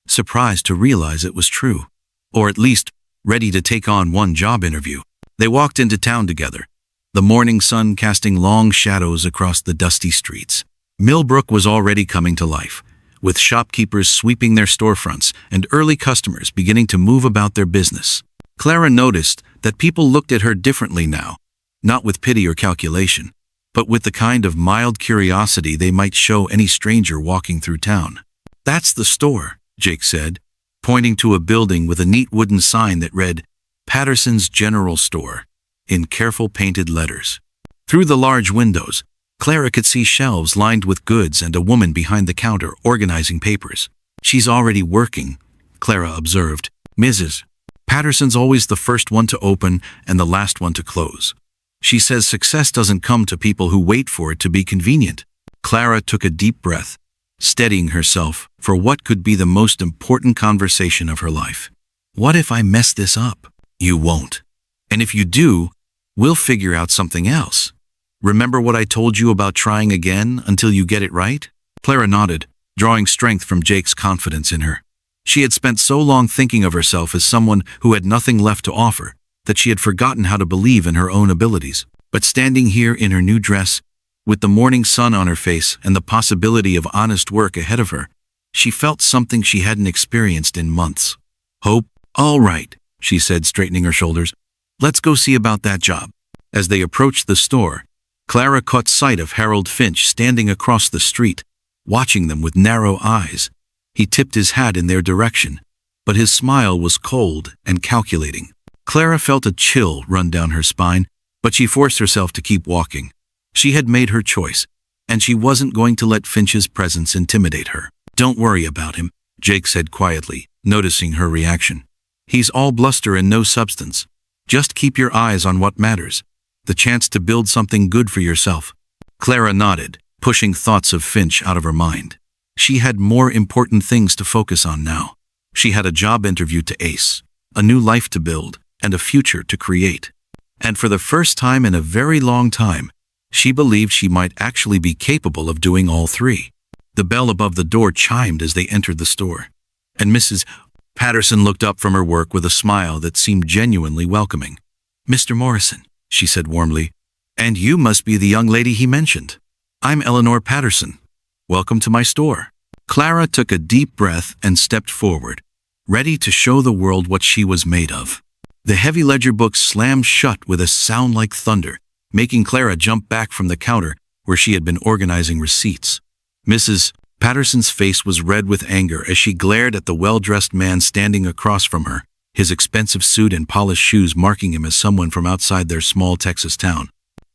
surprised to realize it was true. Or at least, ready to take on one job interview. They walked into town together, the morning sun casting long shadows across the dusty streets. Millbrook was already coming to life, with shopkeepers sweeping their storefronts and early customers beginning to move about their business. Clara noticed that people looked at her differently now, not with pity or calculation, but with the kind of mild curiosity they might show any stranger walking through town. That's the store, Jake said, pointing to a building with a neat wooden sign that read, Patterson's General Store, in careful painted letters. Through the large windows, Clara could see shelves lined with goods and a woman behind the counter organizing papers. She's already working, Clara observed. Mrs. Patterson's always the first one to open and the last one to close. She says success doesn't come to people who wait for it to be convenient. Clara took a deep breath, steadying herself for what could be the most important conversation of her life. What if I mess this up? You won't. And if you do, we'll figure out something else. Remember what I told you about trying again until you get it right? Clara nodded, drawing strength from Jake's confidence in her. She had spent so long thinking of herself as someone who had nothing left to offer that she had forgotten how to believe in her own abilities. But standing here in her new dress, with the morning sun on her face and the possibility of honest work ahead of her, she felt something she hadn't experienced in months. Hope. All right, she said, straightening her shoulders. Let's go see about that job. As they approached the store, Clara caught sight of Harold Finch standing across the street, watching them with narrow eyes. He tipped his hat in their direction, but his smile was cold and calculating. Clara felt a chill run down her spine, but she forced herself to keep walking. She had made her choice, and she wasn't going to let Finch's presence intimidate her. Don't worry about him, Jake said quietly, noticing her reaction. He's all bluster and no substance. Just keep your eyes on what matters, the chance to build something good for yourself. Clara nodded, pushing thoughts of Finch out of her mind. She had more important things to focus on now. She had a job interview to ace, a new life to build, and a future to create. And for the first time in a very long time, she believed she might actually be capable of doing all three. The bell above the door chimed as they entered the store, and Mrs. Patterson looked up from her work with a smile that seemed genuinely welcoming. Mr. Morrison, she said warmly, and you must be the young lady he mentioned. I'm Eleanor Patterson. Welcome to my store. Clara took a deep breath and stepped forward, ready to show the world what she was made of. The heavy ledger book slammed shut with a sound like thunder, making Clara jump back from the counter where she had been organizing receipts. Mrs. Patterson's face was red with anger as she glared at the well-dressed man standing across from her, his expensive suit and polished shoes marking him as someone from outside their small Texas town.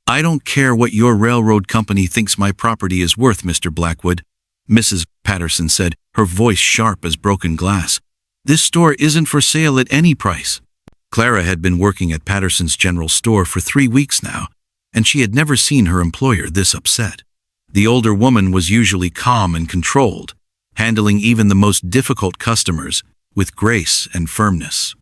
I don't care what your railroad company thinks my property is worth, Mr. Blackwood, Mrs. Patterson said, her voice sharp as broken glass. This store isn't for sale at any price. Clara had been working at Patterson's General Store for 3 weeks now, and she had never seen her employer this upset. The older woman was usually calm and controlled, handling even the most difficult customers with grace and firmness.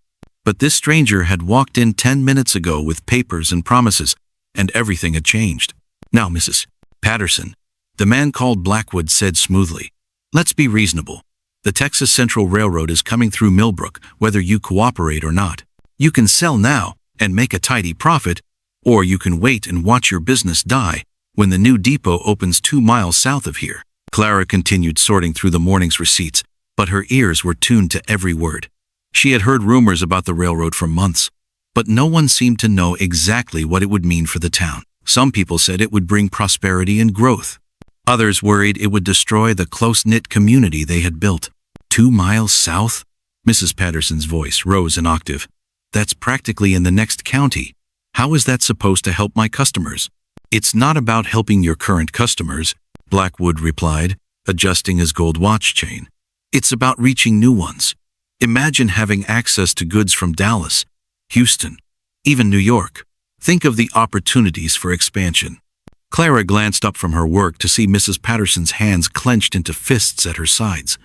But this stranger had walked in 10 minutes ago with papers and promises, and everything had changed. "Now, Mrs. Patterson," the man called Blackwood said smoothly, "let's be reasonable. The Texas Central Railroad is coming through Millbrook, whether you cooperate or not. You can sell now and make a tidy profit, or you can wait and watch your business die when the new depot opens 2 miles south of here." Clara continued sorting through the morning's receipts, but her ears were tuned to every word. She had heard rumors about the railroad for months, but no one seemed to know exactly what it would mean for the town. Some people said it would bring prosperity and growth. Others worried it would destroy the close-knit community they had built. 2 miles south? Mrs. Patterson's voice rose an octave. "That's practically in the next county. How is that supposed to help my customers?" "It's not about helping your current customers," Blackwood replied, adjusting his gold watch chain. "It's about reaching new ones. Imagine having access to goods from Dallas, Houston, even New York. Think of the opportunities for expansion." Clara glanced up from her work to see Mrs. Patterson's hands clenched into fists at her sides.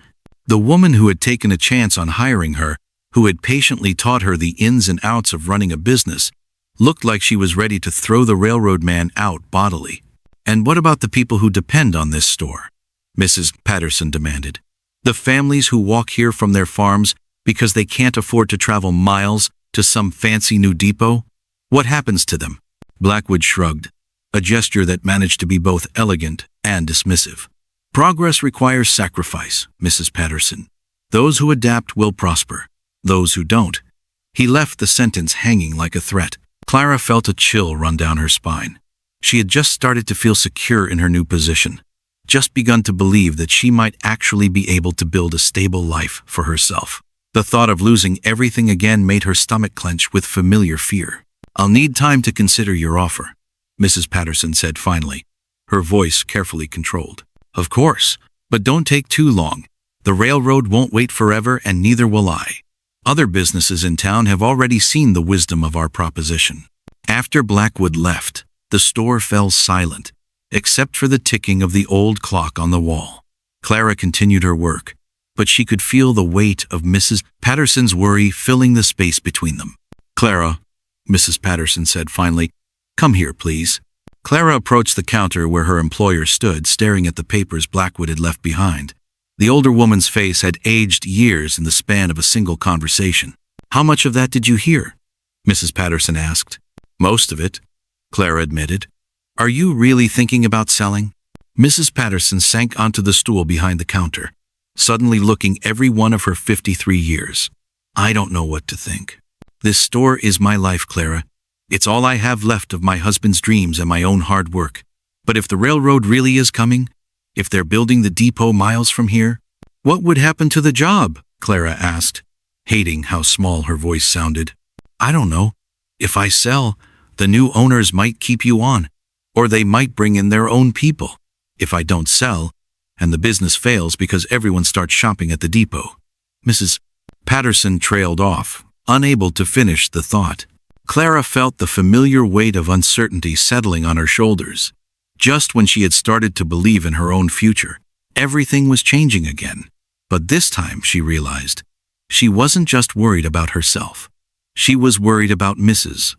The woman who had taken a chance on hiring her, who had patiently taught her the ins and outs of running a business, looked like she was ready to throw the railroad man out bodily. "And what about the people who depend on this store?" Mrs. Patterson demanded. "The families who walk here from their farms because they can't afford to travel miles to some fancy new depot? What happens to them?" Blackwood shrugged, a gesture that managed to be both elegant and dismissive. "Progress requires sacrifice, Mrs. Patterson. Those who adapt will prosper. Those who don't." He left the sentence hanging like a threat. Clara felt a chill run down her spine. She had just started to feel secure in her new position, just begun to believe that she might actually be able to build a stable life for herself. The thought of losing everything again made her stomach clench with familiar fear. "I'll need time to consider your offer," Mrs. Patterson said finally, her voice carefully controlled. "Of course, but don't take too long. The railroad won't wait forever, and neither will I. Other businesses in town have already seen the wisdom of our proposition." After Blackwood left, the store fell silent, except for the ticking of the old clock on the wall. Clara continued her work, but she could feel the weight of Mrs. Patterson's worry filling the space between them. "Clara," Mrs. Patterson said finally, "come here, please." Clara approached the counter where her employer stood, staring at the papers Blackwood had left behind. The older woman's face had aged years in the span of a single conversation. "How much of that did you hear?" Mrs. Patterson asked. "Most of it," Clara admitted. "Are you really thinking about selling?" Mrs. Patterson sank onto the stool behind the counter, suddenly looking every one of her 53 years. "I don't know what to think. This store is my life, Clara. It's all I have left of my husband's dreams and my own hard work. But if the railroad really is coming, if they're building the depot miles from here, what would happen to the job?" Clara asked, hating how small her voice sounded. "I don't know. If I sell, the new owners might keep you on, or they might bring in their own people. If I don't sell, and the business fails because everyone starts shopping at the depot." Mrs. Patterson trailed off, unable to finish the thought. Clara felt the familiar weight of uncertainty settling on her shoulders. Just when she had started to believe in her own future, everything was changing again. But this time, she realized, she wasn't just worried about herself. She was worried about Mrs.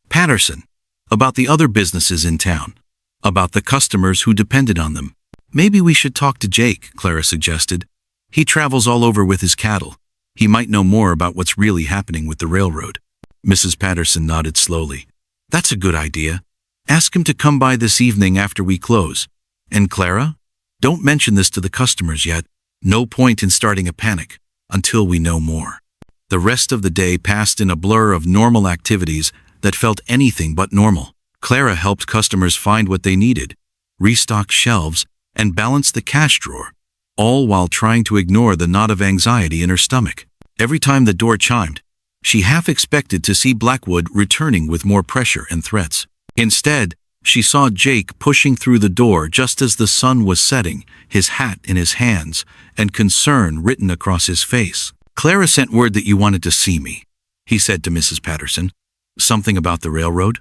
Patterson, about the other businesses in town, about the customers who depended on them. "Maybe we should talk to Jake," Clara suggested. "He travels all over with his cattle. He might know more about what's really happening with the railroad." Mrs. Patterson nodded slowly. "That's a good idea. Ask him to come by this evening after we close. And Clara, don't mention this to the customers yet. No point in starting a panic until we know more." The rest of the day passed in a blur of normal activities that felt anything but normal. Clara helped customers find what they needed, restock shelves, and balance the cash drawer, all while trying to ignore the knot of anxiety in her stomach. Every time the door chimed, she half expected to see Blackwood returning with more pressure and threats. Instead, she saw Jake pushing through the door just as the sun was setting, his hat in his hands, and concern written across his face. "Clara sent word that you wanted to see me," he said to Mrs. Patterson. "Something about the railroad?"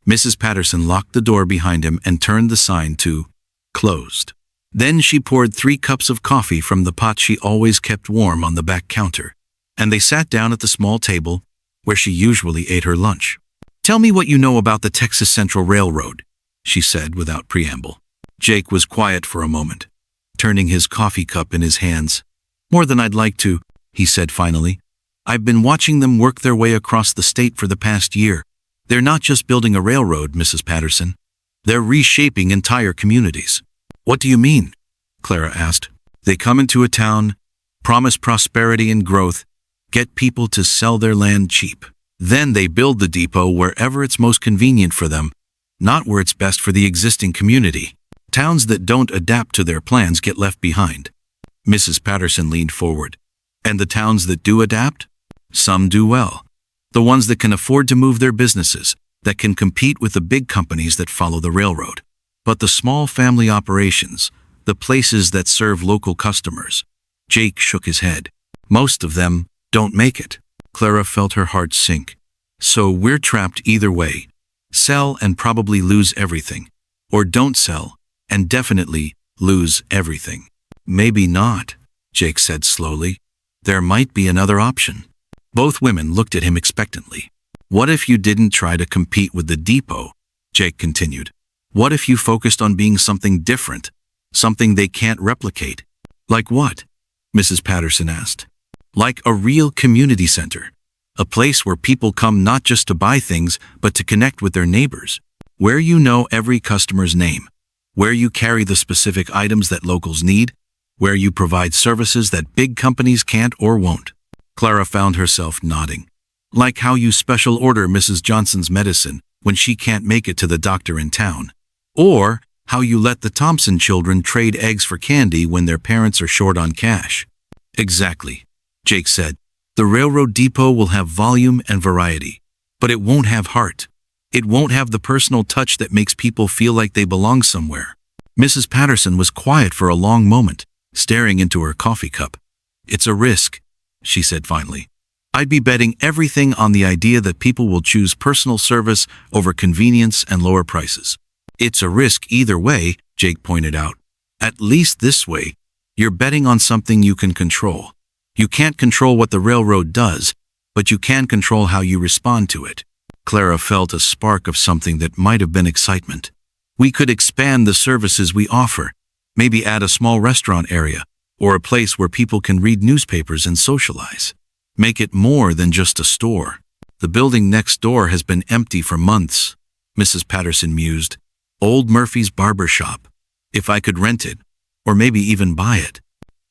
Mrs. Patterson locked the door behind him and turned the sign to "Closed." Then she poured 3 cups of coffee from the pot she always kept warm on the back counter, and they sat down at the small table, where she usually ate her lunch. "Tell me what you know about the Texas Central Railroad," she said without preamble. Jake was quiet for a moment, turning his coffee cup in his hands. "More than I'd like to," he said finally. "I've been watching them work their way across the state for the past year. They're not just building a railroad, Mrs. Patterson. They're reshaping entire communities." "What do you mean?" Clara asked. "They come into a town, promise prosperity and growth, get people to sell their land cheap. Then they build the depot wherever it's most convenient for them, not where it's best for the existing community. Towns that don't adapt to their plans get left behind." Mrs. Patterson leaned forward. "And the towns that do adapt? Some do well. The ones that can afford to move their businesses, that can compete with the big companies that follow the railroad. But the small family operations, the places that serve local customers," Jake shook his head, "most of them don't make it." Clara felt her heart sink. "So we're trapped either way. Sell and probably lose everything. Or don't sell and definitely lose everything." "Maybe not," Jake said slowly. "There might be another option." Both women looked at him expectantly. "What if you didn't try to compete with the depot?" Jake continued. "What if you focused on being something different, something they can't replicate?" "Like what?" Mrs. Patterson asked. "Like a real community center. A place where people come not just to buy things, but to connect with their neighbors. Where you know every customer's name. Where you carry the specific items that locals need. Where you provide services that big companies can't or won't." Clara found herself nodding. "Like how you special order Mrs. Johnson's medicine when she can't make it to the doctor in town. Or how you let the Thompson children trade eggs for candy when their parents are short on cash." "Exactly," Jake said. "The railroad depot will have volume and variety, but it won't have heart. It won't have the personal touch that makes people feel like they belong somewhere." Mrs. Patterson was quiet for a long moment, staring into her coffee cup. "It's a risk," she said finally. "I'd be betting everything on the idea that people will choose personal service over convenience and lower prices." "It's a risk either way," Jake pointed out. "At least this way, you're betting on something you can control. You can't control what the railroad does, but you can control how you respond to it." Clara felt a spark of something that might have been excitement. "We could expand the services we offer, maybe add a small restaurant area, or a place where people can read newspapers and socialize. Make it more than just a store." "The building next door has been empty for months," Mrs. Patterson mused. "Old Murphy's barber shop. If I could rent it, or maybe even buy it."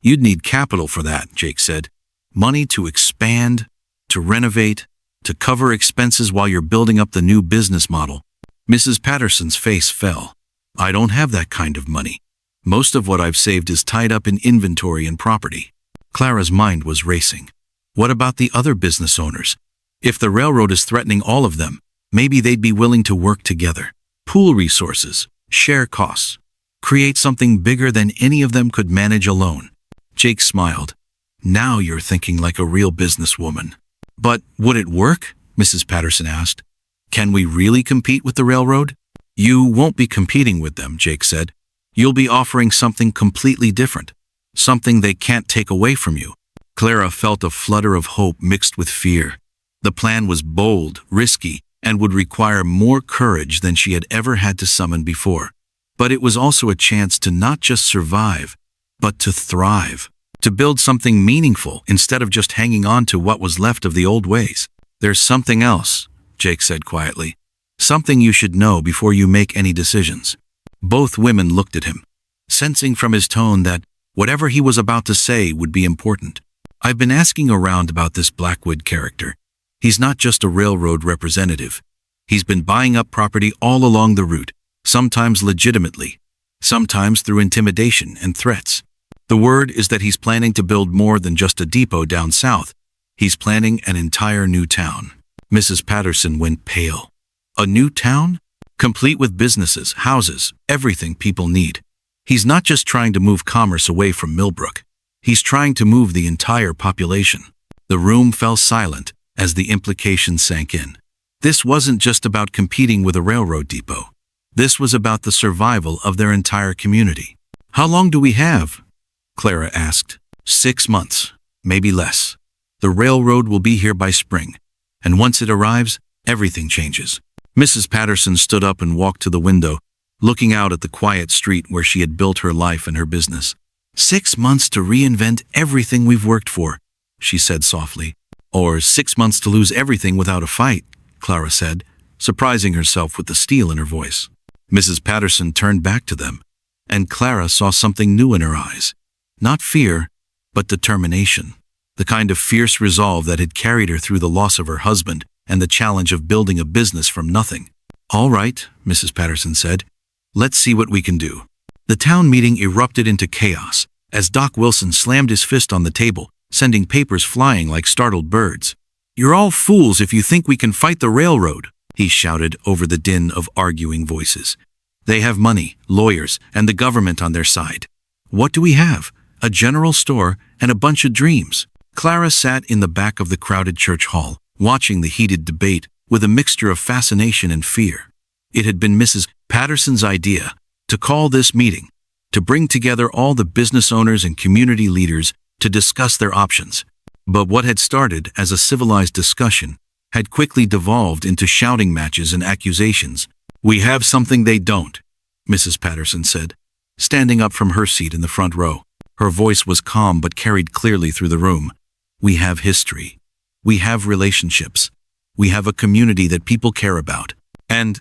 "You'd need capital for that," Jake said. "Money to expand, to renovate, to cover expenses while you're building up the new business model." Mrs. Patterson's face fell. "I don't have that kind of money. Most of what I've saved is tied up in inventory and property." Clara's mind was racing. What about the other business owners? If the railroad is threatening all of them, maybe they'd be willing to work together, pool resources, share costs, create something bigger than any of them could manage alone. Jake smiled. "Now you're thinking like a real businesswoman." "But would it work?" Mrs. Patterson asked. "Can we really compete with the railroad?" "You won't be competing with them," Jake said. "You'll be offering something completely different, something they can't take away from you." Clara felt a flutter of hope mixed with fear. The plan was bold, risky, and would require more courage than she had ever had to summon before. But it was also a chance to not just survive, but to thrive, to build something meaningful instead of just hanging on to what was left of the old ways. "There's something else," Jake said quietly. "Something you should know before you make any decisions." Both women looked at him, sensing from his tone that whatever he was about to say would be important. "I've been asking around about this Blackwood character. He's not just a railroad representative. He's been buying up property all along the route, sometimes legitimately, sometimes through intimidation and threats. The word is that he's planning to build more than just a depot down south. He's planning an entire new town." Mrs. Patterson went pale. "A new town? Complete with businesses, houses, everything people need. He's not just trying to move commerce away from Millbrook. He's trying to move the entire population." The room fell silent as the implication sank in. This wasn't just about competing with a railroad depot. This was about the survival of their entire community. "How long do we have?" Clara asked. 6 months, maybe less. The railroad will be here by spring. And once it arrives, everything changes. Mrs. Patterson stood up and walked to the window, looking out at the quiet street where she had built her life and her business. 6 months to reinvent everything we've worked for, she said softly. Or 6 months to lose everything without a fight, Clara said, surprising herself with the steel in her voice. Mrs. Patterson turned back to them, and Clara saw something new in her eyes. Not fear, but determination. The kind of fierce resolve that had carried her through the loss of her husband and the challenge of building a business from nothing. All right, Mrs. Patterson said. Let's see what we can do. The town meeting erupted into chaos as Doc Wilson slammed his fist on the table, sending papers flying like startled birds. You're all fools if you think we can fight the railroad, he shouted over the din of arguing voices. They have money, lawyers, and the government on their side. What do we have? A general store and a bunch of dreams. Clara sat in the back of the crowded church hall, watching the heated debate with a mixture of fascination and fear. It had been Mrs. Patterson's idea to call this meeting, to bring together all the business owners and community leaders to discuss their options. But what had started as a civilized discussion had quickly devolved into shouting matches and accusations. We have something they don't, Mrs. Patterson said, standing up from her seat in the front row. Her voice was calm but carried clearly through the room. We have history. We have relationships. We have a community that people care about. And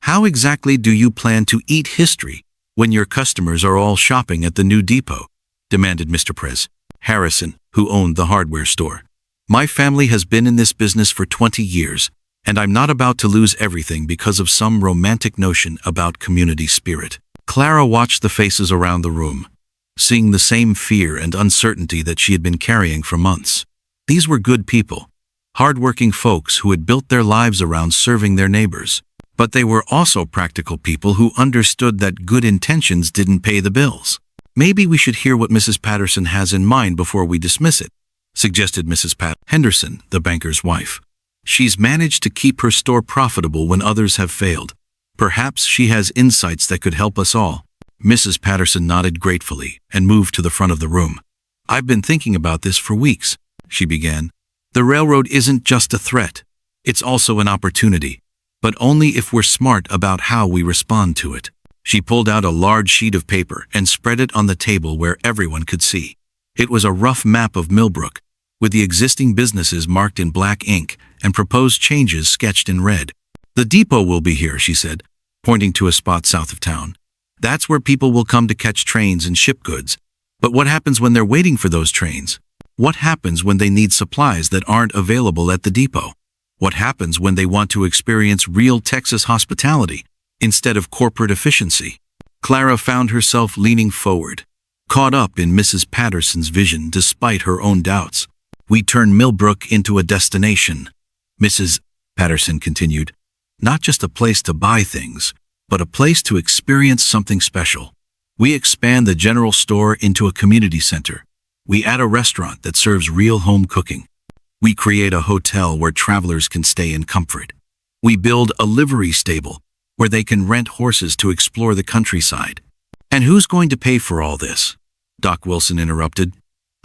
how exactly do you plan to eat history when your customers are all shopping at the new depot? Demanded Mr. Prez Harrison, who owned the hardware store. My family has been in this business for 20 years, and I'm not about to lose everything because of some romantic notion about community spirit. Clara watched the faces around the room, seeing the same fear and uncertainty that she had been carrying for months. These were good people, hard-working folks who had built their lives around serving their neighbors. But they were also practical people who understood that good intentions didn't pay the bills. Maybe we should hear what Mrs. Patterson has in mind before we dismiss it, suggested Mrs. Pat Henderson, the banker's wife. She's managed to keep her store profitable when others have failed. Perhaps she has insights that could help us all. Mrs. Patterson nodded gratefully and moved to the front of the room. I've been thinking about this for weeks, she began. The railroad isn't just a threat. It's also an opportunity, but only if we're smart about how we respond to it. She pulled out a large sheet of paper and spread it on the table where everyone could see. It was a rough map of Millbrook, with the existing businesses marked in black ink and proposed changes sketched in red. The depot will be here, she said, pointing to a spot south of town. That's where people will come to catch trains and ship goods. But what happens when they're waiting for those trains? What happens when they need supplies that aren't available at the depot? What happens when they want to experience real Texas hospitality instead of corporate efficiency? Clara found herself leaning forward, caught up in Mrs. Patterson's vision despite her own doubts. We turn Millbrook into a destination, Mrs. Patterson continued. Not just a place to buy things, but a place to experience something special. We expand the general store into a community center. We add a restaurant that serves real home cooking. We create a hotel where travelers can stay in comfort. We build a livery stable where they can rent horses to explore the countryside. And who's going to pay for all this? Doc Wilson interrupted.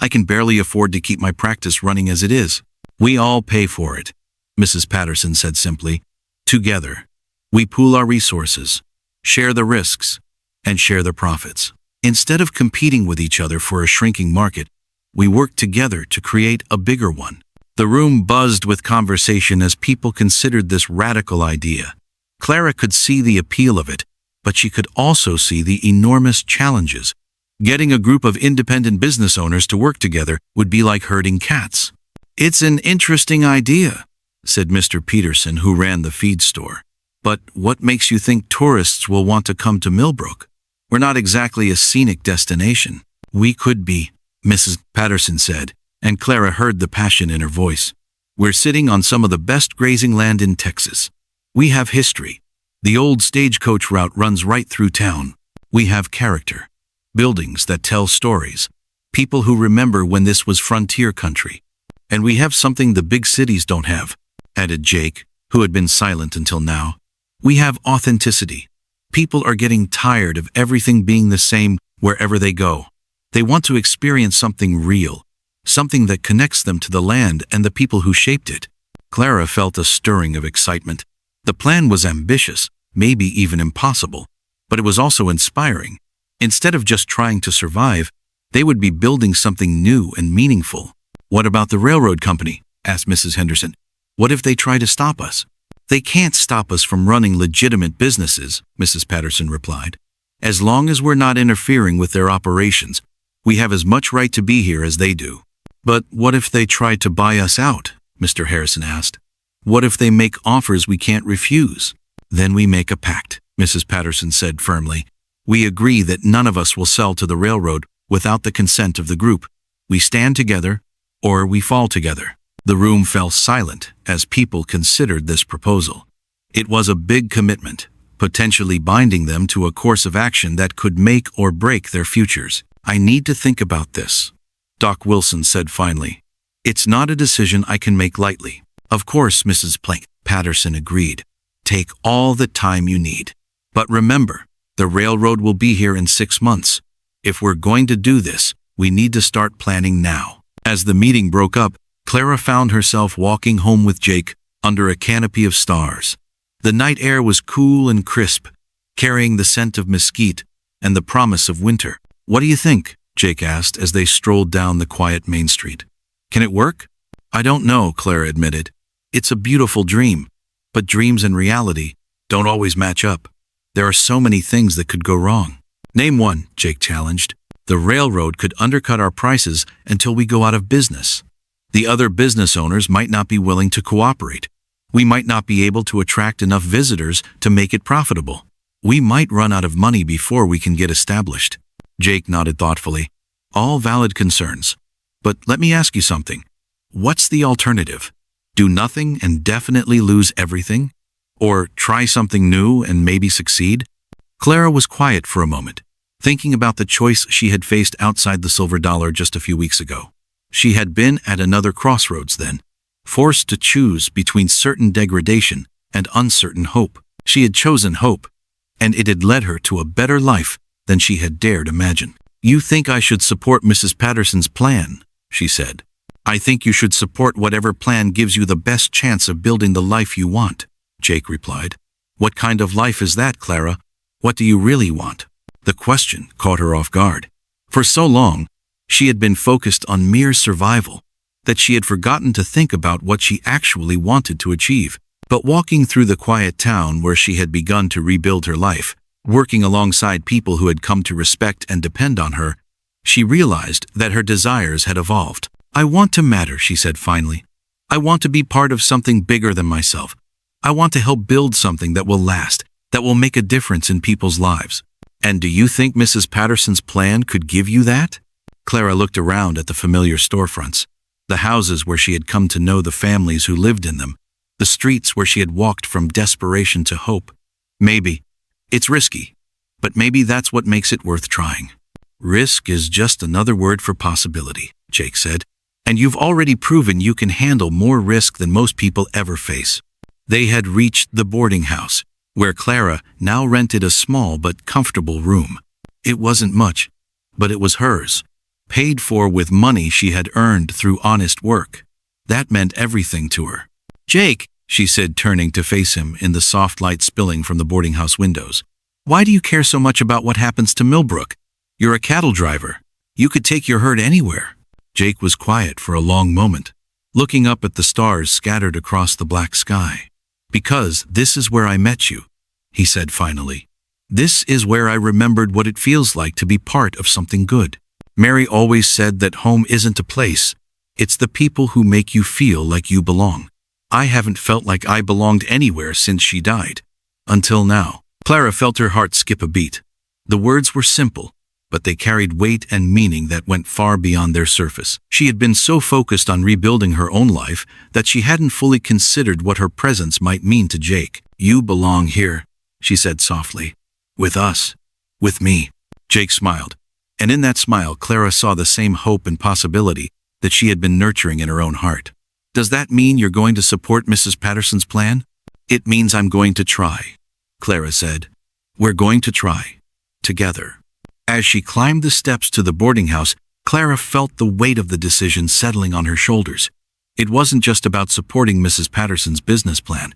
I can barely afford to keep my practice running as it is. We all pay for it, Mrs. Patterson said simply. Together, we pool our resources, share the risks, and share the profits. Instead of competing with each other for a shrinking market, we work together to create a bigger one. The room buzzed with conversation as people considered this radical idea. Clara could see the appeal of it, but she could also see the enormous challenges. Getting a group of independent business owners to work together would be like herding cats. It's an interesting idea, said Mr. Peterson, who ran the feed store. But what makes you think tourists will want to come to Millbrook? We're not exactly a scenic destination. We could be, Mrs. Patterson said, and Clara heard the passion in her voice. We're sitting on some of the best grazing land in Texas. We have history. The old stagecoach route runs right through town. We have character. Buildings that tell stories. People who remember when this was frontier country. And we have something the big cities don't have, added Jake, who had been silent until now. We have authenticity. People are getting tired of everything being the same wherever they go. They want to experience something real, something that connects them to the land and the people who shaped it. Clara felt a stirring of excitement. The plan was ambitious, maybe even impossible, but it was also inspiring. Instead of just trying to survive, they would be building something new and meaningful. "What about the railroad company?" asked Mrs. Henderson. "What if they try to stop us?" "They can't stop us from running legitimate businesses," Mrs. Patterson replied. "As long as we're not interfering with their operations, we have as much right to be here as they do." "But what if they try to buy us out?" Mr. Harrison asked. "What if they make offers we can't refuse?" "Then we make a pact," Mrs. Patterson said firmly. "We agree that none of us will sell to the railroad without the consent of the group. We stand together, or we fall together." The room fell silent as people considered this proposal. It was a big commitment, potentially binding them to a course of action that could make or break their futures. "I need to think about this," Doc Wilson said finally. "It's not a decision I can make lightly." "Of course, Mrs. Patterson agreed. "Take all the time you need. But remember, the railroad will be here in 6 months. If we're going to do this, we need to start planning now." As the meeting broke up, Clara found herself walking home with Jake under a canopy of stars. The night air was cool and crisp, carrying the scent of mesquite and the promise of winter. "What do you think?" Jake asked as they strolled down the quiet main street. "Can it work?" "I don't know," Clara admitted. "It's a beautiful dream, but dreams and reality don't always match up. There are so many things that could go wrong." "Name one," Jake challenged. "The railroad could undercut our prices until we go out of business. The other business owners might not be willing to cooperate. We might not be able to attract enough visitors to make it profitable. We might run out of money before we can get established." Jake nodded thoughtfully. "All valid concerns. But let me ask you something. What's the alternative? Do nothing and definitely lose everything? Or try something new and maybe succeed?" Clara was quiet for a moment, thinking about the choice she had faced outside the Silver Dollar just a few weeks ago. She had been at another crossroads then, forced to choose between certain degradation and uncertain hope. She had chosen hope, and it had led her to a better life than she had dared imagine. "You think I should support Mrs. Patterson's plan," she said. "I think you should support whatever plan gives you the best chance of building the life you want," Jake replied. "What kind of life is that, Clara? What do you really want?" The question caught her off guard. For so long, she had been focused on mere survival that she had forgotten to think about what she actually wanted to achieve. But walking through the quiet town where she had begun to rebuild her life, working alongside people who had come to respect and depend on her, she realized that her desires had evolved. "I want to matter," she said finally. "I want to be part of something bigger than myself. I want to help build something that will last, that will make a difference in people's lives." "And do you think Mrs. Patterson's plan could give you that?" Clara looked around at the familiar storefronts, the houses where she had come to know the families who lived in them, the streets where she had walked from desperation to hope. "Maybe. It's risky, but maybe that's what makes it worth trying." "Risk is just another word for possibility," Jake said. "And you've already proven you can handle more risk than most people ever face." They had reached the boarding house, where Clara now rented a small but comfortable room. It wasn't much, but it was hers, paid for with money she had earned through honest work. That meant everything to her. "Jake," she said, turning to face him in the soft light spilling from the boarding house windows, "why do you care so much about what happens to Millbrook? You're a cattle driver. You could take your herd anywhere." Jake was quiet for a long moment, looking up at the stars scattered across the black sky. "Because this is where I met you," he said finally. "This is where I remembered what it feels like to be part of something good. Mary always said that home isn't a place, it's the people who make you feel like you belong. I haven't felt like I belonged anywhere since she died. Until now." Clara felt her heart skip a beat. The words were simple, but they carried weight and meaning that went far beyond their surface. She had been so focused on rebuilding her own life that she hadn't fully considered what her presence might mean to Jake. "You belong here," she said softly. "With us. With me." Jake smiled, and in that smile Clara saw the same hope and possibility that she had been nurturing in her own heart. "Does that mean you're going to support Mrs. Patterson's plan?" "It means I'm going to try," Clara said. "We're going to try. Together." As she climbed the steps to the boarding house, Clara felt the weight of the decision settling on her shoulders. It wasn't just about supporting Mrs. Patterson's business plan.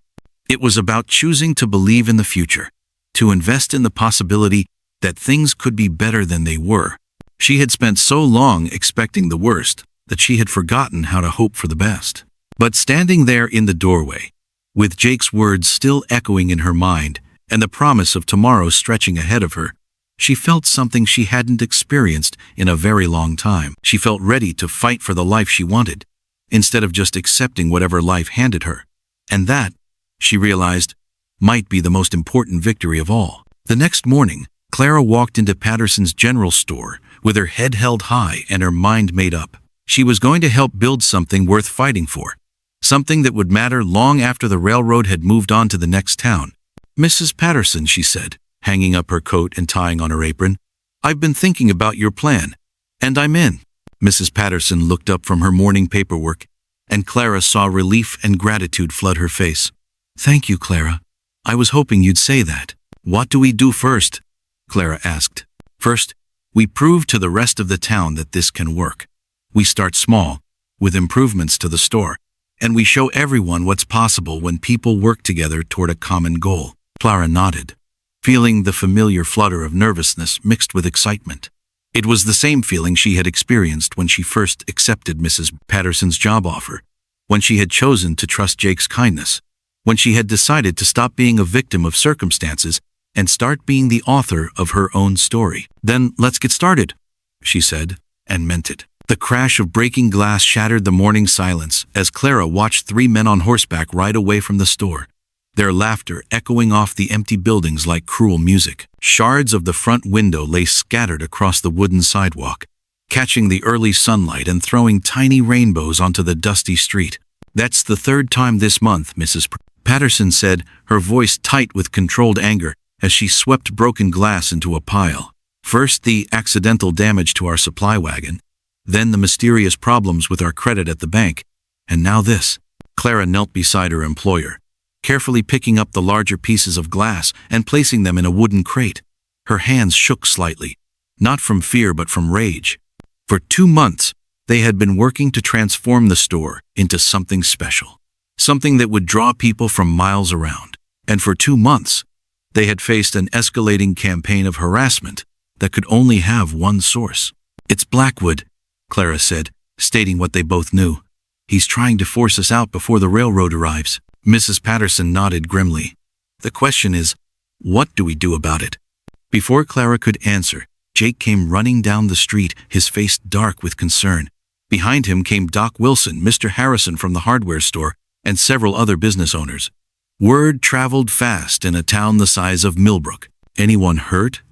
It was about choosing to believe in the future, to invest in the possibility that things could be better than they were. She had spent so long expecting the worst that she had forgotten how to hope for the best. But standing there in the doorway, with Jake's words still echoing in her mind and the promise of tomorrow stretching ahead of her, she felt something she hadn't experienced in a very long time. She felt ready to fight for the life she wanted, instead of just accepting whatever life handed her. And that, she realized, might be the most important victory of all. The next morning, Clara walked into Patterson's general store with her head held high and her mind made up. She was going to help build something worth fighting for, something that would matter long after the railroad had moved on to the next town. "Mrs. Patterson," she said, hanging up her coat and tying on her apron, "I've been thinking about your plan, and I'm in." Mrs. Patterson looked up from her morning paperwork, and Clara saw relief and gratitude flood her face. "Thank you, Clara. I was hoping you'd say that." "What do we do first?" Clara asked. "First, we prove to the rest of the town that this can work. We start small, with improvements to the store, and we show everyone what's possible when people work together toward a common goal." Clara nodded, feeling the familiar flutter of nervousness mixed with excitement. It was the same feeling she had experienced when she first accepted Mrs. Patterson's job offer, when she had chosen to trust Jake's kindness, when she had decided to stop being a victim of circumstances and start being the author of her own story. "Then let's get started," she said, and meant it. The crash of breaking glass shattered the morning silence as Clara watched 3 men on horseback ride away from the store, their laughter echoing off the empty buildings like cruel music. Shards of the front window lay scattered across the wooden sidewalk, catching the early sunlight and throwing tiny rainbows onto the dusty street. "That's the 3rd time this month," Mrs. Patterson said, her voice tight with controlled anger as she swept broken glass into a pile. "First the accidental damage to our supply wagon, then the mysterious problems with our credit at the bank, and now this." Clara knelt beside her employer, carefully picking up the larger pieces of glass and placing them in a wooden crate. Her hands shook slightly, not from fear but from rage. For 2 months, they had been working to transform the store into something special, something that would draw people from miles around. And for 2 months, they had faced an escalating campaign of harassment that could only have one source. "It's Blackwood," Clara said, stating what they both knew. "He's trying to force us out before the railroad arrives." Mrs. Patterson nodded grimly. "The question is, what do we do about it?" Before Clara could answer, Jake came running down the street, his face dark with concern. Behind him came Doc Wilson, Mr. Harrison from the hardware store, and several other business owners. Word traveled fast in a town the size of Millbrook. "Anyone hurt?"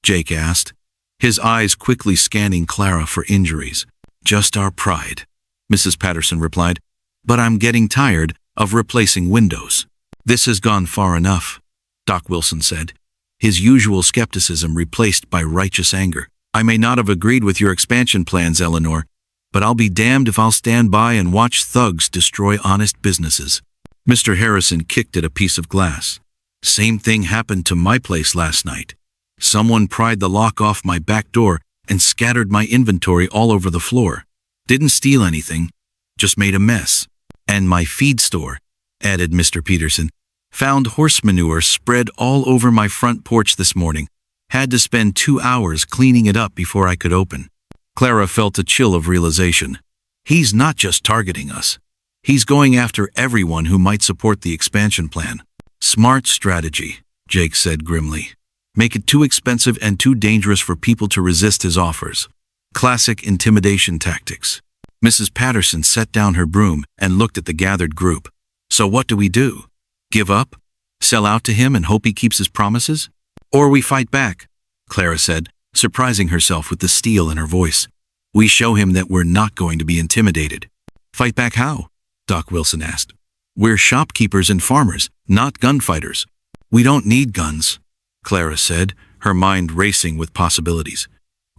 Jake asked, his eyes quickly scanning Clara for injuries. "Just our pride," Mrs. Patterson replied. "But I'm getting tired of replacing windows." "This has gone far enough," Doc Wilson said, his usual skepticism replaced by righteous anger. "I may not have agreed with your expansion plans, Eleanor, but I'll be damned if I'll stand by and watch thugs destroy honest businesses." Mr. Harrison kicked at a piece of glass. "Same thing happened to my place last night. Someone pried the lock off my back door and scattered my inventory all over the floor. Didn't steal anything, just made a mess. And my feed store," added Mr. Peterson, "found horse manure spread all over my front porch this morning. Had to spend 2 hours cleaning it up before I could open." Clara felt a chill of realization. He's not just targeting us. He's going after everyone who might support the expansion plan. "Smart strategy," Jake said grimly. "Make it too expensive and too dangerous for people to resist his offers. Classic intimidation tactics." Mrs. Patterson set down her broom and looked at the gathered group. "So what do we do? Give up? Sell out to him and hope he keeps his promises? Or we fight back?" Clara said, surprising herself with the steel in her voice. "We show him that we're not going to be intimidated." "Fight back how?" Doc Wilson asked. "We're shopkeepers and farmers, not gunfighters." "We don't need guns," Clara said, her mind racing with possibilities.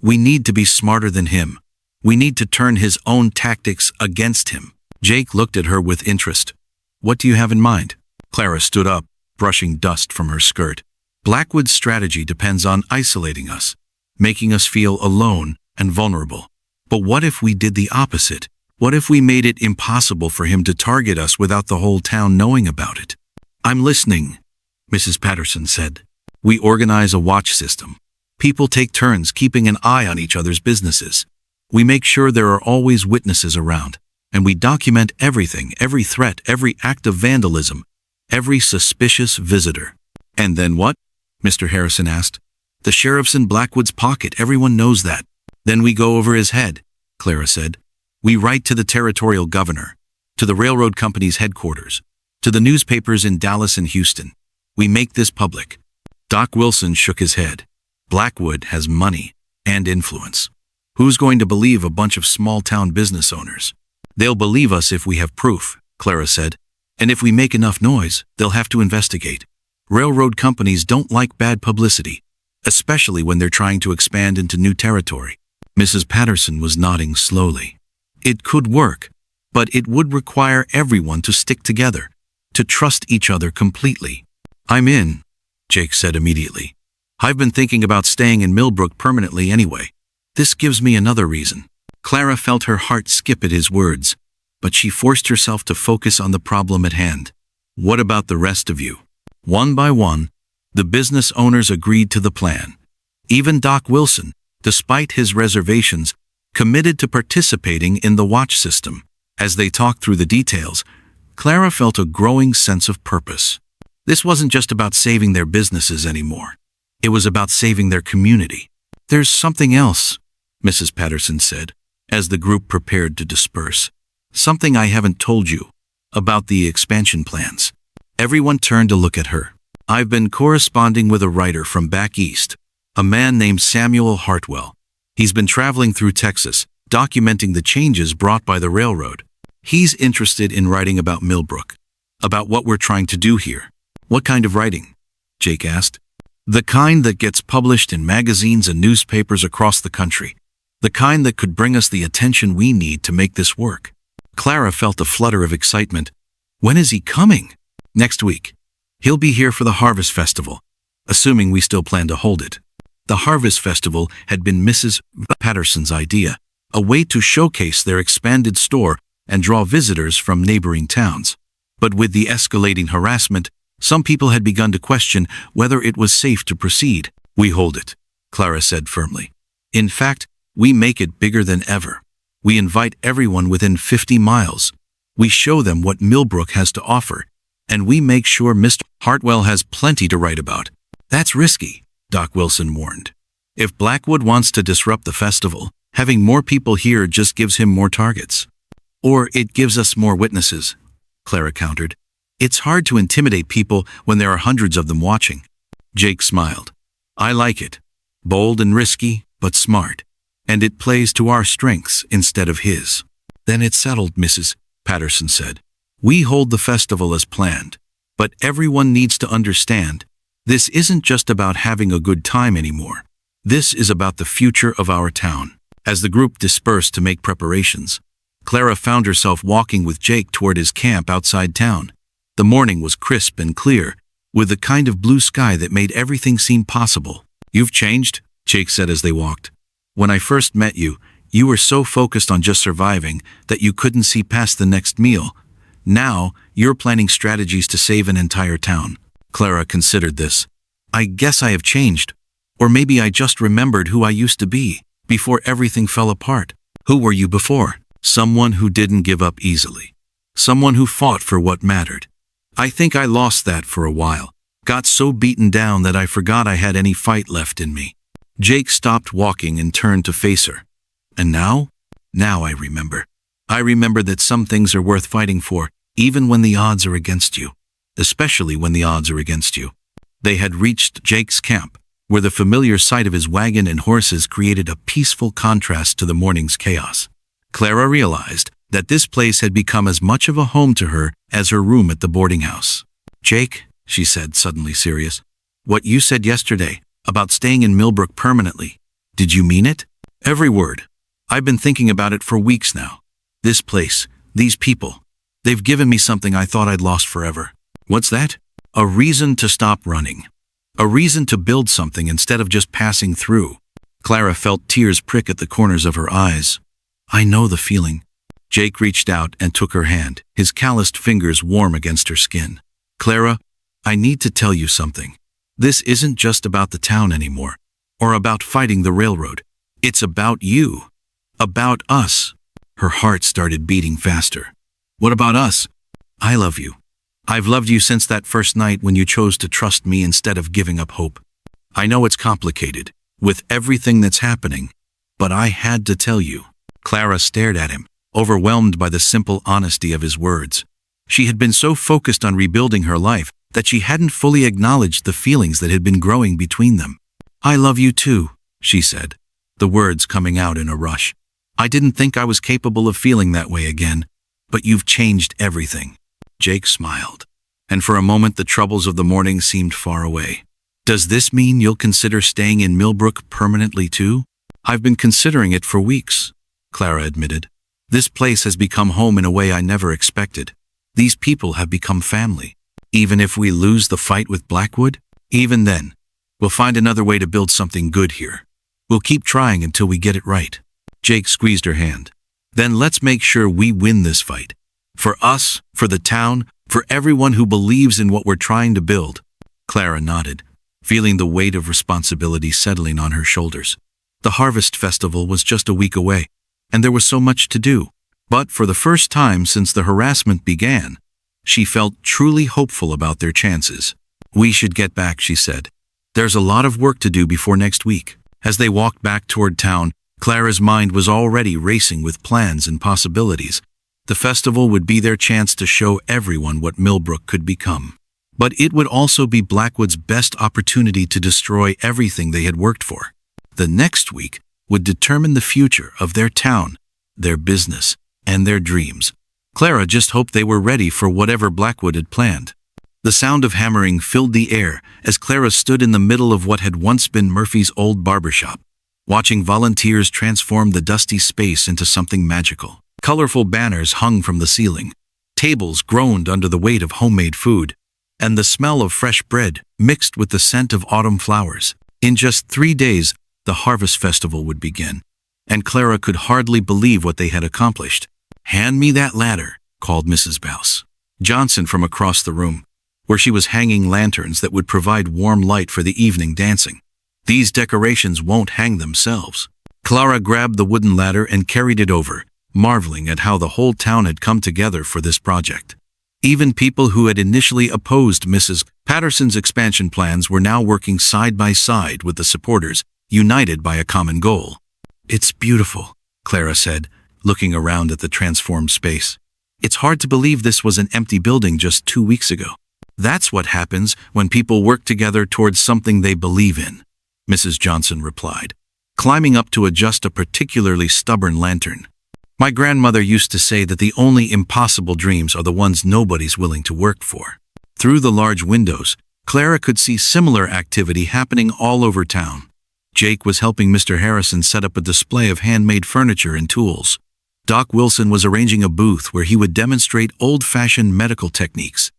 "We need to be smarter than him. We need to turn his own tactics against him." Jake looked at her with interest. "What do you have in mind?" Clara stood up, brushing dust from her skirt. "Blackwood's strategy depends on isolating us, making us feel alone and vulnerable. But what if we did the opposite? What if we made it impossible for him to target us without the whole town knowing about it? I'm listening, Mrs. Patterson said. We organize a watch system. People take turns keeping an eye on each other's businesses. We make sure there are always witnesses around, and we document everything, every threat, every act of vandalism, every suspicious visitor. And then what? Mr. Harrison asked. The sheriff's in Blackwood's pocket, everyone knows that. Then we go over his head, Clara said. We write to the territorial governor, to the railroad company's headquarters, to the newspapers in Dallas and Houston. We make this public. Doc Wilson shook his head. Blackwood has money and influence. Who's going to believe a bunch of small-town business owners? They'll believe us if we have proof, Clara said. And if we make enough noise, they'll have to investigate. Railroad companies don't like bad publicity, especially when they're trying to expand into new territory. Mrs. Patterson was nodding slowly. It could work, but it would require everyone to stick together, to trust each other completely. I'm in, Jake said immediately. I've been thinking about staying in Millbrook permanently anyway. This gives me another reason. Clara felt her heart skip at his words, but she forced herself to focus on the problem at hand. What about the rest of you? One by one, the business owners agreed to the plan. Even Doc Wilson, despite his reservations, committed to participating in the watch system. As they talked through the details, Clara felt a growing sense of purpose. This wasn't just about saving their businesses anymore. It was about saving their community. There's something else, Mrs. Patterson said, as the group prepared to disperse. Something I haven't told you about the expansion plans. Everyone turned to look at her. I've been corresponding with a writer from back east, a man named Samuel Hartwell. He's been traveling through Texas, documenting the changes brought by the railroad. He's interested in writing about Millbrook, about what we're trying to do here. What kind of writing? Jake asked. The kind that gets published in magazines and newspapers across the country. The kind that could bring us the attention we need to make this work. Clara felt a flutter of excitement. When is he coming? Next week. He'll be here for the Harvest Festival, assuming we still plan to hold it. The Harvest Festival had been Mrs. Patterson's idea, a way to showcase their expanded store and draw visitors from neighboring towns. But with the escalating harassment, some people had begun to question whether it was safe to proceed. We hold it, Clara said firmly. In fact, we make it bigger than ever. We invite everyone within 50 miles. We show them what Millbrook has to offer, and we make sure Mr. Hartwell has plenty to write about. That's risky, Doc Wilson warned. If Blackwood wants to disrupt the festival, having more people here just gives him more targets. Or it gives us more witnesses, Clara countered. It's hard to intimidate people when there are hundreds of them watching. Jake smiled. I like it. Bold and risky, but smart. And it plays to our strengths instead of his. Then it's settled, Mrs. Patterson said. We hold the festival as planned, but everyone needs to understand this isn't just about having a good time anymore. This is about the future of our town. As the group dispersed to make preparations, Clara found herself walking with Jake toward his camp outside town. The morning was crisp and clear, with the kind of blue sky that made everything seem possible. You've changed, Jake said as they walked. When I first met you, you were so focused on just surviving that you couldn't see past the next meal. Now, you're planning strategies to save an entire town. Clara considered this. I guess I have changed. Or maybe I just remembered who I used to be, before everything fell apart. Who were you before? Someone who didn't give up easily. Someone who fought for what mattered. I think I lost that for a while. Got so beaten down that I forgot I had any fight left in me. Jake stopped walking and turned to face her. And now? Now I remember. I remember that some things are worth fighting for, even when the odds are against you. Especially when the odds are against you. They had reached Jake's camp, where the familiar sight of his wagon and horses created a peaceful contrast to the morning's chaos. Clara realized that this place had become as much of a home to her as her room at the boarding house. Jake, she said, suddenly serious, what you said yesterday about staying in Millbrook permanently, did you mean it? Every word. I've been thinking about it for weeks now. This place, these people, they've given me something I thought I'd lost forever. What's that? A reason to stop running. A reason to build something instead of just passing through. Clara felt tears prick at the corners of her eyes. I know the feeling. Jake reached out and took her hand, his calloused fingers warm against her skin. Clara, I need to tell you something. This isn't just about the town anymore, or about fighting the railroad. It's about you. About us. Her heart started beating faster. What about us? I love you. I've loved you since that first night when you chose to trust me instead of giving up hope. I know it's complicated, with everything that's happening, but I had to tell you. Clara stared at him, overwhelmed by the simple honesty of his words. She had been so focused on rebuilding her life that she hadn't fully acknowledged the feelings that had been growing between them. I love you too, she said, the words coming out in a rush. I didn't think I was capable of feeling that way again, but you've changed everything. Jake smiled, and for a moment the troubles of the morning seemed far away. Does this mean you'll consider staying in Millbrook permanently too? I've been considering it for weeks, Clara admitted. This place has become home in a way I never expected. These people have become family. Even if we lose the fight with Blackwood, even then, we'll find another way to build something good here. We'll keep trying until we get it right. Jake squeezed her hand. Then let's make sure we win this fight. For us, for the town, for everyone who believes in what we're trying to build. Clara nodded, feeling the weight of responsibility settling on her shoulders. The Harvest Festival was just a week away, and there was so much to do. But for the first time since the harassment began, she felt truly hopeful about their chances. We should get back, she said. There's a lot of work to do before next week. As they walked back toward town, Clara's mind was already racing with plans and possibilities. The festival would be their chance to show everyone what Millbrook could become. But it would also be Blackwood's best opportunity to destroy everything they had worked for. The next week would determine the future of their town, their business, and their dreams. Clara just hoped they were ready for whatever Blackwood had planned. The sound of hammering filled the air as Clara stood in the middle of what had once been Murphy's old barbershop, watching volunteers transform the dusty space into something magical. Colorful banners hung from the ceiling. Tables groaned under the weight of homemade food, and the smell of fresh bread mixed with the scent of autumn flowers. In just 3 days, the Harvest Festival would begin, and Clara could hardly believe what they had accomplished. Hand me that ladder, called Mrs. Bouse Johnson from across the room, where she was hanging lanterns that would provide warm light for the evening dancing. These decorations won't hang themselves. Clara grabbed the wooden ladder and carried it over, marveling at how the whole town had come together for this project. Even people who had initially opposed Mrs. Patterson's expansion plans were now working side by side with the supporters, united by a common goal. It's beautiful, Clara said, looking around at the transformed space. It's hard to believe this was an empty building just 2 weeks ago. That's what happens when people work together towards something they believe in, Mrs. Johnson replied, climbing up to adjust a particularly stubborn lantern. My grandmother used to say that the only impossible dreams are the ones nobody's willing to work for. Through the large windows, Clara could see similar activity happening all over town. Jake was helping Mr. Harrison set up a display of handmade furniture and tools. Doc Wilson was arranging a booth where he would demonstrate old-fashioned medical techniques.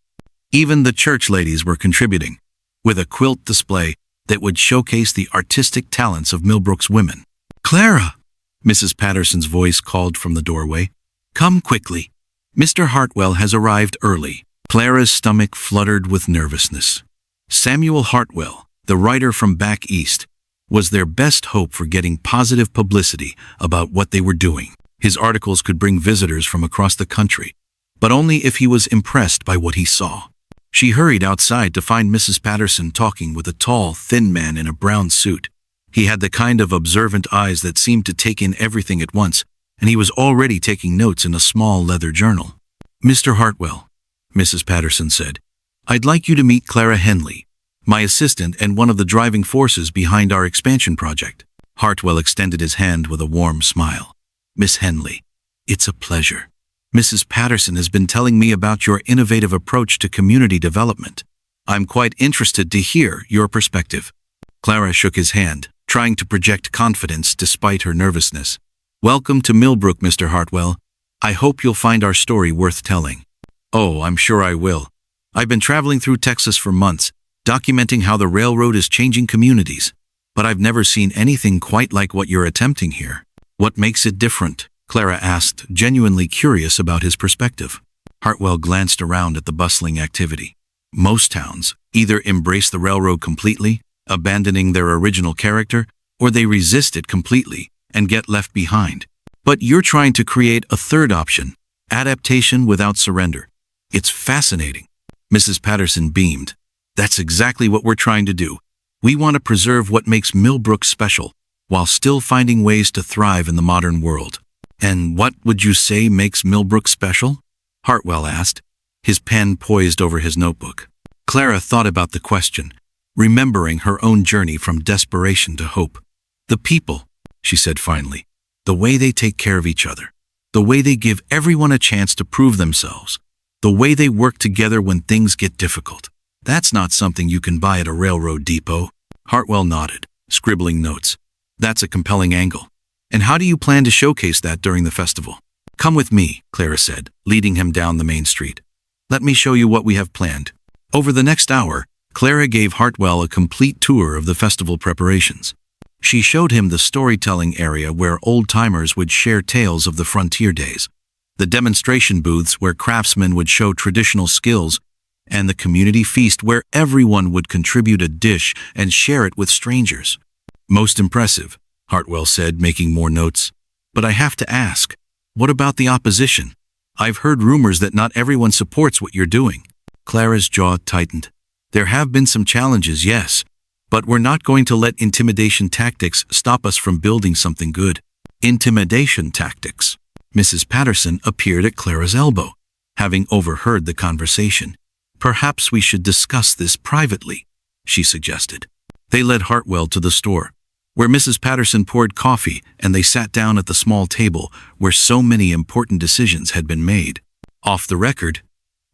Even the church ladies were contributing, with a quilt display that would showcase the artistic talents of Millbrook's women. Clara! Mrs. Patterson's voice called from the doorway. Come quickly. Mr. Hartwell has arrived early. Clara's stomach fluttered with nervousness. Samuel Hartwell, the writer from back east, was their best hope for getting positive publicity about what they were doing. His articles could bring visitors from across the country, but only if he was impressed by what he saw. She hurried outside to find Mrs. Patterson talking with a tall, thin man in a brown suit. He had the kind of observant eyes that seemed to take in everything at once, and he was already taking notes in a small leather journal. Mr. Hartwell, Mrs. Patterson said, I'd like you to meet Clara Henley, my assistant and one of the driving forces behind our expansion project. Hartwell extended his hand with a warm smile. Miss Henley, it's a pleasure. Mrs. Patterson has been telling me about your innovative approach to community development. I'm quite interested to hear your perspective. Clara shook his hand, trying to project confidence despite her nervousness. Welcome to Millbrook, Mr. Hartwell. I hope you'll find our story worth telling. Oh, I'm sure I will. I've been traveling through Texas for months, documenting how the railroad is changing communities, but I've never seen anything quite like what you're attempting here. What makes it different? Clara asked, genuinely curious about his perspective. Hartwell glanced around at the bustling activity. Most towns either embrace the railroad completely, abandoning their original character, or they resist it completely and get left behind. But you're trying to create a third option, adaptation without surrender. It's fascinating. Mrs. Patterson beamed. That's exactly what we're trying to do. We want to preserve what makes Millbrook special, while still finding ways to thrive in the modern world. And what would you say makes Millbrook special? Hartwell asked, his pen poised over his notebook. Clara thought about the question, remembering her own journey from desperation to hope. The people, she said finally, the way they take care of each other, the way they give everyone a chance to prove themselves, the way they work together when things get difficult. That's not something you can buy at a railroad depot. Hartwell nodded, scribbling notes. That's a compelling angle. And how do you plan to showcase that during the festival? Come with me, Clara said, leading him down the main street. Let me show you what we have planned. Over the next hour, Clara gave Hartwell a complete tour of the festival preparations. She showed him the storytelling area where old-timers would share tales of the frontier days, the demonstration booths where craftsmen would show traditional skills, and the community feast where everyone would contribute a dish and share it with strangers. Most impressive, Hartwell said, making more notes. But I have to ask, what about the opposition? I've heard rumors that not everyone supports what you're doing. Clara's jaw tightened. There have been some challenges, yes, but we're not going to let intimidation tactics stop us from building something good. Intimidation tactics. Mrs. Patterson appeared at Clara's elbow, having overheard the conversation. Perhaps we should discuss this privately, she suggested. They led Hartwell to the store, where Mrs. Patterson poured coffee, and they sat down at the small table where so many important decisions had been made. Off the record,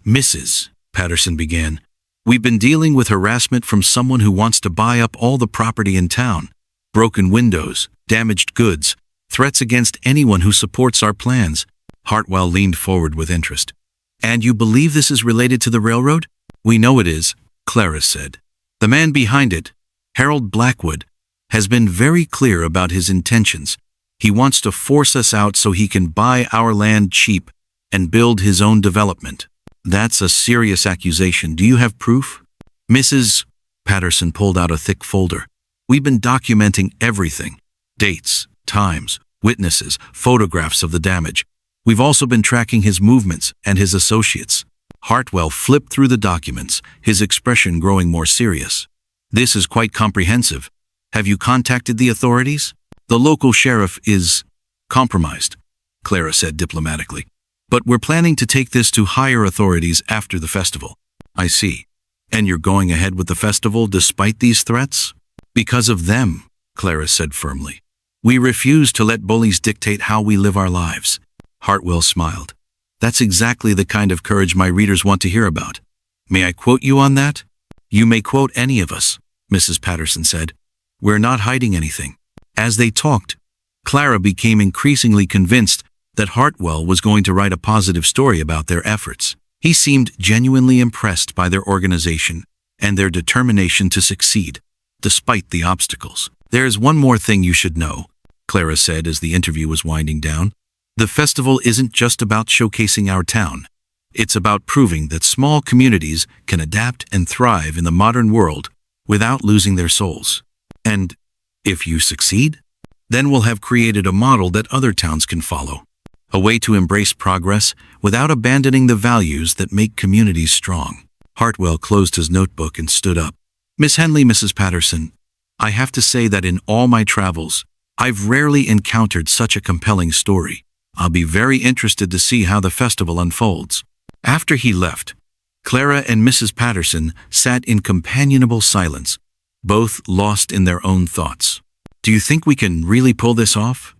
Mrs. Patterson began, we've been dealing with harassment from someone who wants to buy up all the property in town. Broken windows, damaged goods, threats against anyone who supports our plans. Hartwell leaned forward with interest. And you believe this is related to the railroad? We know it is, Clara said. The man behind it, Harold Blackwood, has been very clear about his intentions. He wants to force us out so he can buy our land cheap and build his own development. That's a serious accusation. Do you have proof? Mrs. Patterson pulled out a thick folder. We've been documenting everything. Dates, times, witnesses, photographs of the damage. We've also been tracking his movements and his associates. Hartwell flipped through the documents, his expression growing more serious. This is quite comprehensive. Have you contacted the authorities? The local sheriff is compromised, Clara said diplomatically. But we're planning to take this to higher authorities after the festival. I see. And you're going ahead with the festival despite these threats? Because of them, Clara said firmly. We refuse to let bullies dictate how we live our lives. Hartwell smiled. That's exactly the kind of courage my readers want to hear about. May I quote you on that? You may quote any of us, Mrs. Patterson said. We're not hiding anything. As they talked, Clara became increasingly convinced that Hartwell was going to write a positive story about their efforts. He seemed genuinely impressed by their organization and their determination to succeed, despite the obstacles. There's one more thing you should know, Clara said as the interview was winding down. The festival isn't just about showcasing our town. It's about proving that small communities can adapt and thrive in the modern world without losing their souls. And if you succeed, then we'll have created a model that other towns can follow. A way to embrace progress without abandoning the values that make communities strong. Hartwell closed his notebook and stood up. Miss Henley, Mrs. Patterson, I have to say that in all my travels, I've rarely encountered such a compelling story. I'll be very interested to see how the festival unfolds. After he left, Clara and Mrs. Patterson sat in companionable silence, both lost in their own thoughts. Do you think we can really pull this off?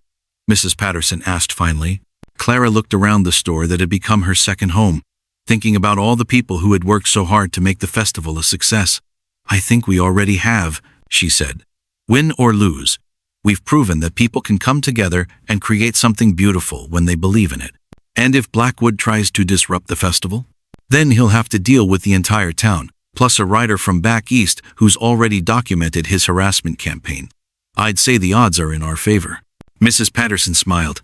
Mrs. Patterson asked finally. Clara looked around the store that had become her second home, thinking about all the people who had worked so hard to make the festival a success. I think we already have, she said. Win or lose, we've proven that people can come together and create something beautiful when they believe in it. And if Blackwood tries to disrupt the festival, then he'll have to deal with the entire town, plus a writer from back east who's already documented his harassment campaign. I'd say the odds are in our favor. Mrs. Patterson smiled.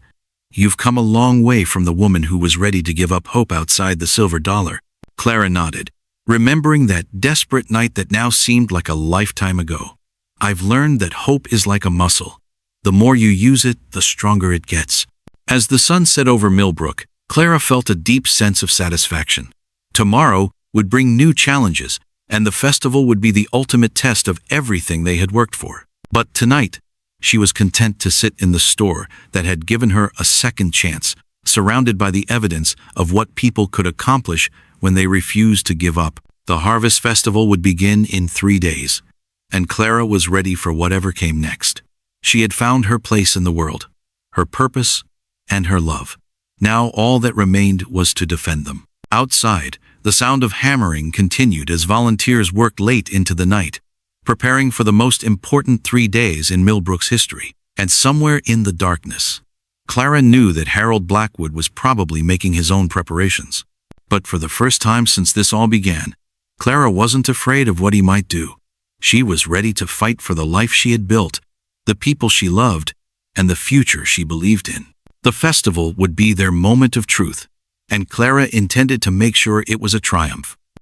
You've come a long way from the woman who was ready to give up hope outside the silver dollar. Clara nodded, remembering that desperate night that now seemed like a lifetime ago. I've learned that hope is like a muscle. The more you use it, the stronger it gets. As the sun set over Millbrook, Clara felt a deep sense of satisfaction. Tomorrow would bring new challenges, and the festival would be the ultimate test of everything they had worked for. But tonight, she was content to sit in the store that had given her a second chance, surrounded by the evidence of what people could accomplish when they refused to give up. The harvest festival would begin in 3 days, and Clara was ready for whatever came next. She had found her place in the world, her purpose, and her love. Now all that remained was to defend them. Outside, the sound of hammering continued as volunteers worked late into the night, preparing for the most important 3 days in Millbrook's history. And somewhere in the darkness, Clara knew that Harold Blackwood was probably making his own preparations. But for the first time since this all began, Clara wasn't afraid of what he might do. She was ready to fight for the life she had built, the people she loved, and the future she believed in. The festival would be their moment of truth, and Clara intended to make sure it was a triumph.